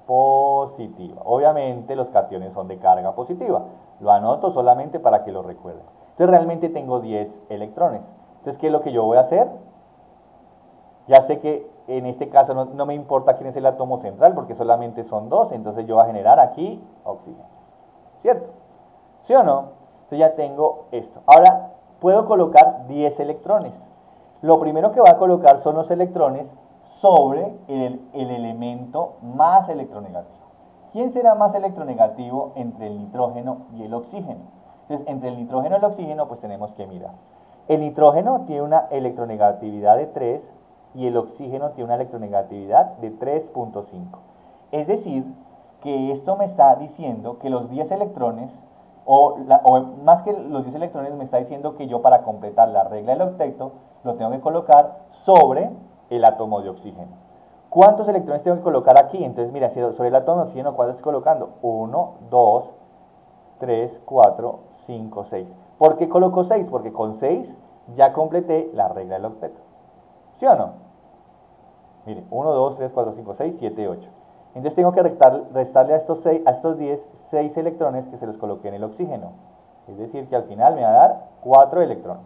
positiva. Obviamente los cationes son de carga positiva. Lo anoto solamente para que lo recuerden. Entonces realmente tengo 10 electrones. Entonces, ¿qué es lo que yo voy a hacer? Ya sé que en este caso no me importa quién es el átomo central porque solamente son 2. Entonces yo voy a generar aquí oxígeno. ¿Cierto? ¿Sí o no? Entonces ya tengo esto. Ahora puedo colocar 10 electrones. Lo primero que voy a colocar son los electrones sobre el elemento más electronegativo. ¿quién será más electronegativo entre el nitrógeno y el oxígeno? Entonces, entre el nitrógeno y el oxígeno, pues tenemos que mirar. El nitrógeno tiene una electronegatividad de 3 y el oxígeno tiene una electronegatividad de 3.5. Es decir, que esto me está diciendo que los 10 electrones, o más que los 10 electrones, me está diciendo que yo para completar la regla del octeto lo tengo que colocar sobre el átomo de oxígeno. ¿Cuántos electrones tengo que colocar aquí? Entonces, mira, sobre el átomo de oxígeno, ¿cuántos estoy colocando? 1, 2, 3, 4, 5, 6. ¿Por qué coloco 6? Porque con 6 ya completé la regla del octeto. ¿Sí o no? Mire, 1, 2, 3, 4, 5, 6, 7, 8. Entonces tengo que restarle a estos 10, 6 electrones que se los coloqué en el oxígeno. Es decir, que al final me va a dar 4 electrones.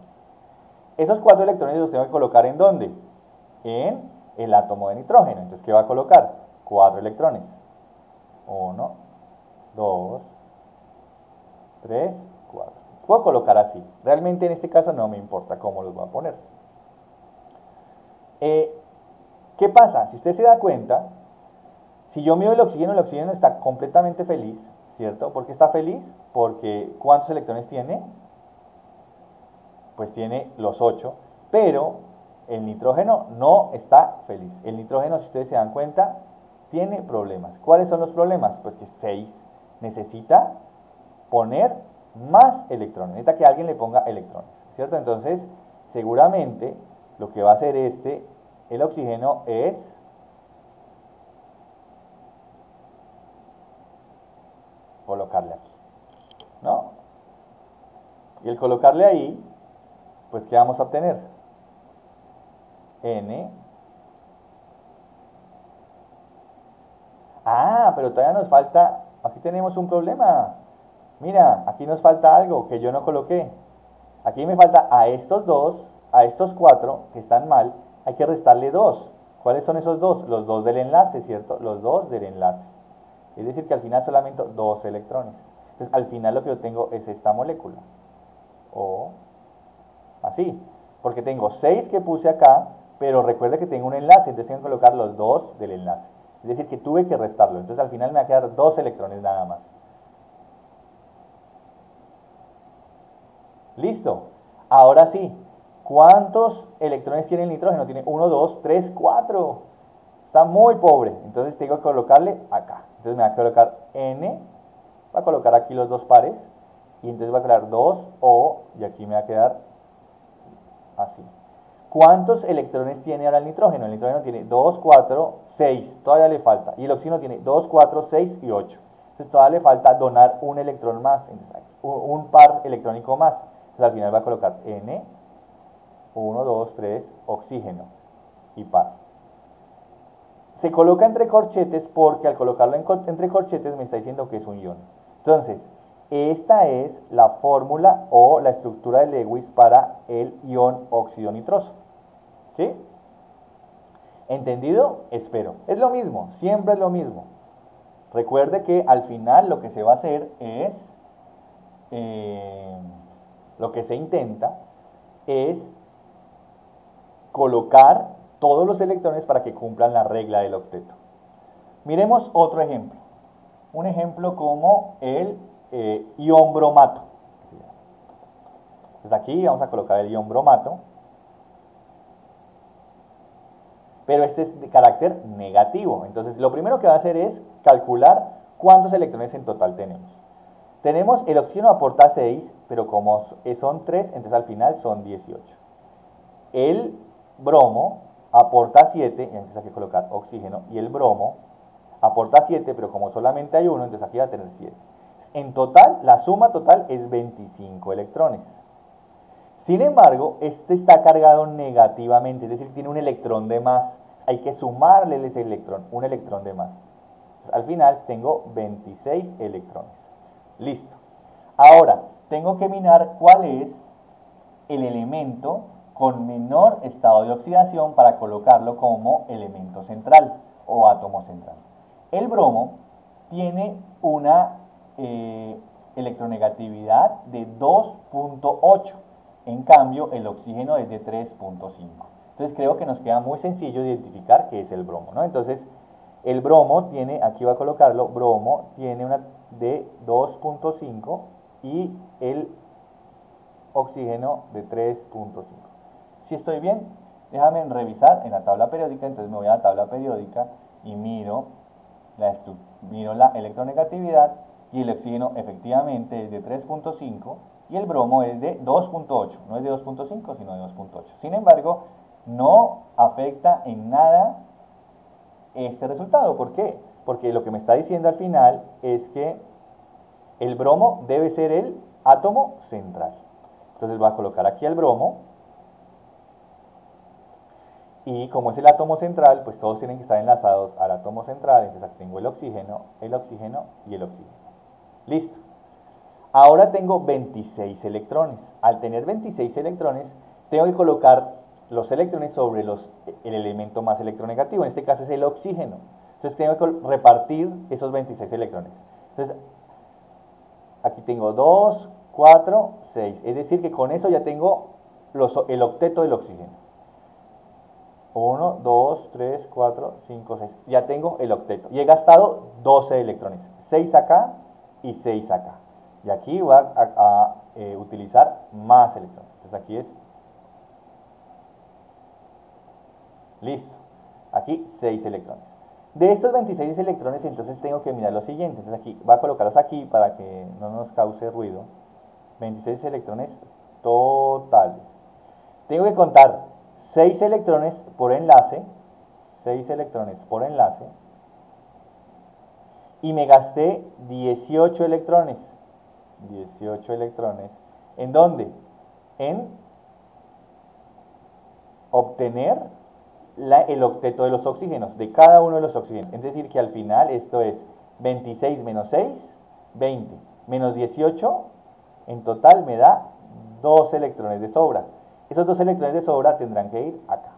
Esos 4 electrones los tengo que colocar ¿en dónde? En el átomo de nitrógeno. Entonces, ¿qué va a colocar? 4 electrones. 1, 2, 3, 4. Puedo colocar así. Realmente en este caso no me importa cómo los voy a poner. ¿Qué pasa? Si usted se da cuenta, si yo mido el oxígeno está completamente feliz, ¿cierto? ¿Por qué está feliz? Porque ¿cuántos electrones tiene? Pues tiene los 8, pero el nitrógeno no está feliz. El nitrógeno, si ustedes se dan cuenta, tiene problemas. ¿Cuáles son los problemas? Pues que 6 necesita poner más electrones, necesita que alguien le ponga electrones, ¿cierto? Entonces, seguramente lo que va a hacer el oxígeno es colocarle aquí, ¿no? Y el colocarle ahí, pues ¿qué vamos a obtener? N. Ah, pero todavía nos falta, aquí tenemos un problema. Mira, aquí nos falta algo que yo no coloqué. Aquí me falta a estos 2, a estos 4 que están mal, hay que restarle 2. ¿Cuáles son esos 2? Los 2 del enlace, ¿cierto? Los 2 del enlace. Es decir, que al final solamente 2 electrones. Entonces, al final lo que yo tengo es esta molécula. O así. Porque tengo 6 que puse acá, pero recuerde que tengo un enlace, entonces tengo que colocar los 2 del enlace. Es decir, que tuve que restarlo. Entonces, al final me va a quedar 2 electrones nada más. Listo. Ahora sí. ¿Cuántos electrones tiene el nitrógeno? Tiene 1, 2, 3, 4. Está muy pobre. Entonces tengo que colocarle acá. Entonces me va a colocar N. Voy a colocar aquí los 2 pares. Y entonces voy a colocar 2 O. Y aquí me va a quedar así. ¿Cuántos electrones tiene ahora el nitrógeno? El nitrógeno tiene 2, 4, 6. Todavía le falta. Y el oxígeno tiene 2, 4, 6 y 8. Entonces todavía le falta donar un electrón más. Entonces, un par electrónico más. Entonces al final va a colocar N, 1, 2, 3, oxígeno y par. Se coloca entre corchetes porque al colocarlo entre corchetes me está diciendo que es un ion. Entonces, esta es la fórmula o la estructura de Lewis para el ion óxido nitroso. ¿Sí? ¿Entendido? Espero. Es lo mismo, siempre es lo mismo. Recuerde que al final lo que se va a hacer es, lo que se intenta es colocar todos los electrones para que cumplan la regla del octeto. Miremos otro ejemplo. Un ejemplo como el ion bromato. Entonces aquí vamos a colocar el ion bromato. Pero este es de carácter negativo. Entonces lo primero que va a hacer es calcular cuántos electrones en total tenemos. Tenemos, el oxígeno aporta 6, pero como son 3, entonces al final son 18. El bromo aporta 7, entonces hay que colocar oxígeno, y el bromo aporta 7, pero como solamente hay uno, entonces aquí va a tener 7. En total, la suma total es 25 electrones. Sin embargo, este está cargado negativamente, es decir, tiene un electrón de más. Hay que sumarle ese electrón, un electrón de más. Entonces, al final tengo 26 electrones. Listo. Ahora, tengo que mirar cuál es el elemento con menor estado de oxidación para colocarlo como elemento central o átomo central. El bromo tiene una electronegatividad de 2.8. En cambio, el oxígeno es de 3.5. Entonces creo que nos queda muy sencillo identificar qué es el bromo, ¿no? Entonces, El bromo tiene, aquí va a colocarlo, bromo tiene una de 2.5 y el oxígeno de 3.5. Si estoy bien, déjame revisar en la tabla periódica. Entonces me voy a la tabla periódica y miro la electronegatividad, y el oxígeno efectivamente es de 3.5 y el bromo es de 2.8, no es de 2.5 sino de 2.8. Sin embargo, no afecta en nada este resultado. ¿Por qué? Porque lo que me está diciendo al final es que el bromo debe ser el átomo central. Entonces voy a colocar aquí el bromo, y como es el átomo central, pues todos tienen que estar enlazados al átomo central. Entonces aquí tengo el oxígeno y el oxígeno. Listo. Ahora tengo 26 electrones. Al tener 26 electrones, tengo que colocar los electrones sobre el elemento más electronegativo. En este caso es el oxígeno. Entonces tengo que repartir esos 26 electrones. Entonces, aquí tengo 2, 4, 6. Es decir, que con eso ya tengo el octeto del oxígeno. 1, 2, 3, 4, 5, 6. Ya tengo el octeto. Y he gastado 12 electrones. 6 acá y 6 acá. Y aquí voy a utilizar más electrones. Entonces aquí es... Listo. Aquí 6 electrones. De estos 26 electrones, entonces tengo que mirar lo siguiente. Entonces aquí voy a colocarlos aquí para que no nos cause ruido. 26 electrones totales. Tengo que contar 6 electrones por enlace. 6 electrones por enlace. Y me gasté 18 electrones. 18 electrones. ¿En dónde? En obtener el octeto de los oxígenos, de cada uno de los oxígenos. Es decir, que al final esto es 26 menos 6, 20, menos 18, en total me da 2 electrones de sobra. Esos 2 electrones de sobra tendrán que ir acá.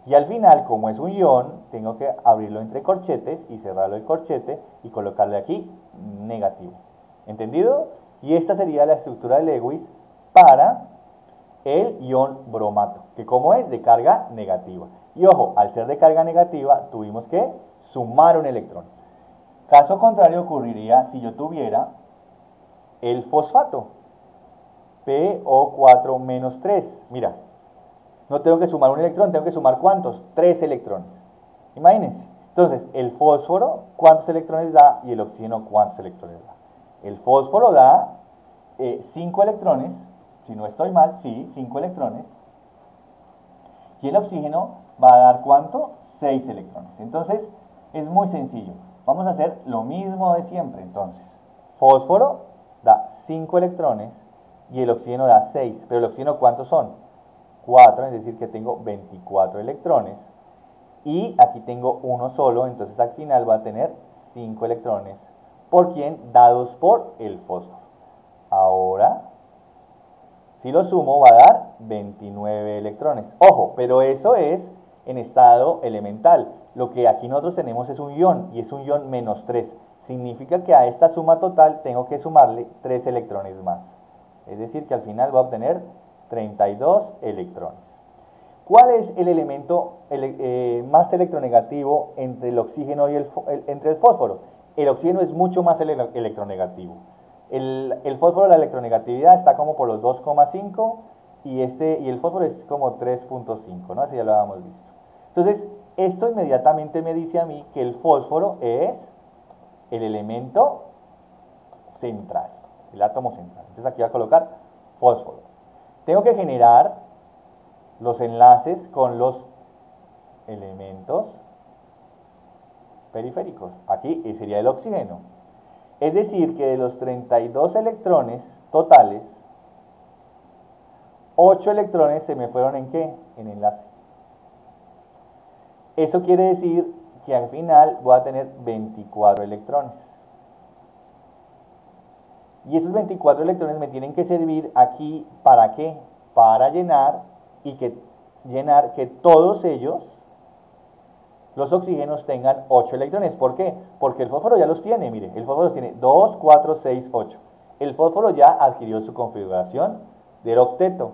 Y al final, como es un ion, tengo que abrirlo entre corchetes y cerrarlo el corchete y colocarle aquí negativo. ¿Entendido? Y esta sería la estructura de Lewis para el ion bromato, que como es de carga negativa. Y ojo, al ser de carga negativa, tuvimos que sumar un electrón. Caso contrario ocurriría si yo tuviera el fosfato, PO4 menos 3. Mira, no tengo que sumar un electrón, tengo que sumar ¿cuántos? 3 electrones. Imagínense. Entonces, el fósforo, ¿cuántos electrones da? Y el oxígeno, ¿cuántos electrones da? El fósforo da 5 electrones, si no estoy mal, sí, 5 electrones. Y el oxígeno va a dar ¿cuánto? 6 electrones. Entonces, es muy sencillo. Vamos a hacer lo mismo de siempre. Entonces, fósforo da 5 electrones y el oxígeno da 6. Pero el oxígeno, ¿cuántos son? 4, es decir que tengo 24 electrones. Y aquí tengo uno solo, entonces al final va a tener 5 electrones. ¿Por quién? Dados por el fósforo. Ahora, si lo sumo, va a dar 29 electrones. Ojo, pero eso es en estado elemental. Lo que aquí nosotros tenemos es un ion, y es un ion menos 3. Significa que a esta suma total tengo que sumarle 3 electrones más. Es decir, que al final va a obtener 32 electrones. ¿Cuál es el elemento más electronegativo entre el oxígeno y entre el fósforo? El oxígeno es mucho más electronegativo. El fósforo, la electronegatividad está como por los 2,5 y el fósforo es como 3,5, ¿no? Así ya lo habíamos visto. Entonces, esto inmediatamente me dice a mí que el fósforo es el elemento central, el átomo central. Entonces aquí voy a colocar fósforo. Tengo que generar los enlaces con los elementos periféricos. Aquí sería el oxígeno. Es decir, que de los 32 electrones totales, 8 electrones se me fueron ¿en qué? En enlace. Eso quiere decir que al final voy a tener 24 electrones. Y esos 24 electrones me tienen que servir aquí, ¿para qué? Para llenar que todos ellos, los oxígenos, tengan 8 electrones. ¿Por qué? Porque el fósforo ya los tiene, mire, el fósforo tiene 2, 4, 6, 8. El fósforo ya adquirió su configuración del octeto,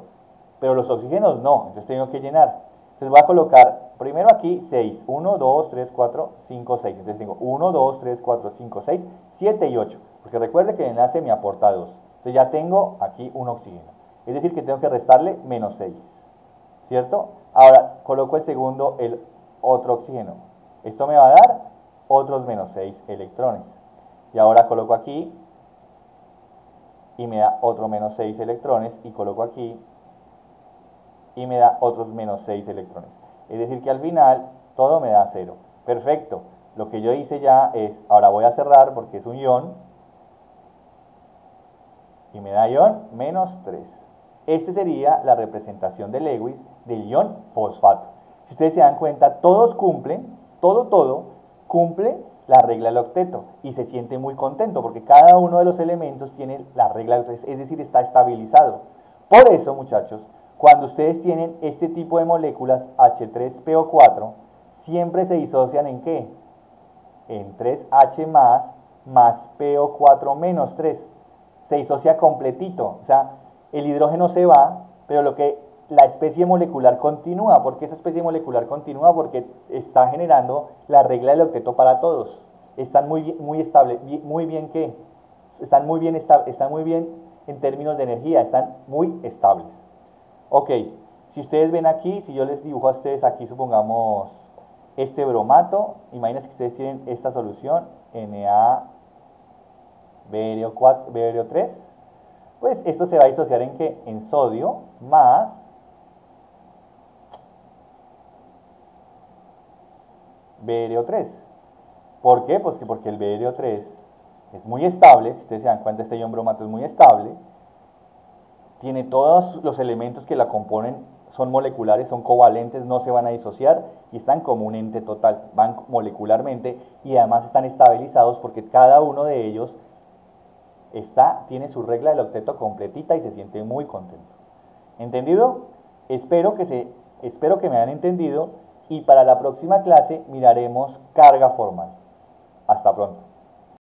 pero los oxígenos no, entonces tengo que llenar. Entonces voy a colocar primero aquí 6, 1, 2, 3, 4, 5, 6. Entonces tengo 1, 2, 3, 4, 5, 6, 7 y 8. Porque recuerde que el enlace me aporta 2. Entonces ya tengo aquí un oxígeno. Es decir, que tengo que restarle menos 6. ¿Cierto? Ahora coloco el segundo, el otro oxígeno. Esto me va a dar otros menos 6 electrones. Y ahora coloco aquí y me da otro menos 6 electrones. Y coloco aquí y me da otros menos 6 electrones. Es decir que al final todo me da 0. Perfecto. Lo que yo hice ya es, ahora voy a cerrar porque es un ion. Y me da ion menos 3. Este sería la representación de Lewis del ion fosfato. Si ustedes se dan cuenta, todos cumplen, todo cumple la regla del octeto y se siente muy contento porque cada uno de los elementos tiene la regla del octeto, es decir, está estabilizado. Por eso, muchachos, cuando ustedes tienen este tipo de moléculas H3PO4, siempre se disocian ¿en qué? En 3H más PO4 menos 3. Se disocia completito, o sea, el hidrógeno se va, pero la especie molecular continúa. ¿Por qué esa especie molecular continúa? Porque está generando la regla del octeto para todos. Están muy estables, muy bien ¿qué? Están muy bien en términos de energía, están muy estables. Ok, si ustedes ven aquí, si yo les dibujo a ustedes aquí, supongamos este bromato, imagínense que ustedes tienen esta solución, NaBario3, pues esto se va a disociar en ¿qué? En sodio más Bario3. ¿Por qué? Pues porque el Bario3 es muy estable, si ustedes se dan cuenta, este ion bromato es muy estable, tiene todos los elementos que la componen, son moleculares, son covalentes, no se van a disociar y están como un ente total, van molecularmente y además están estabilizados porque cada uno de ellos tiene su regla del octeto completita y se siente muy contento. ¿Entendido? Espero que me hayan entendido y para la próxima clase miraremos carga formal. Hasta pronto.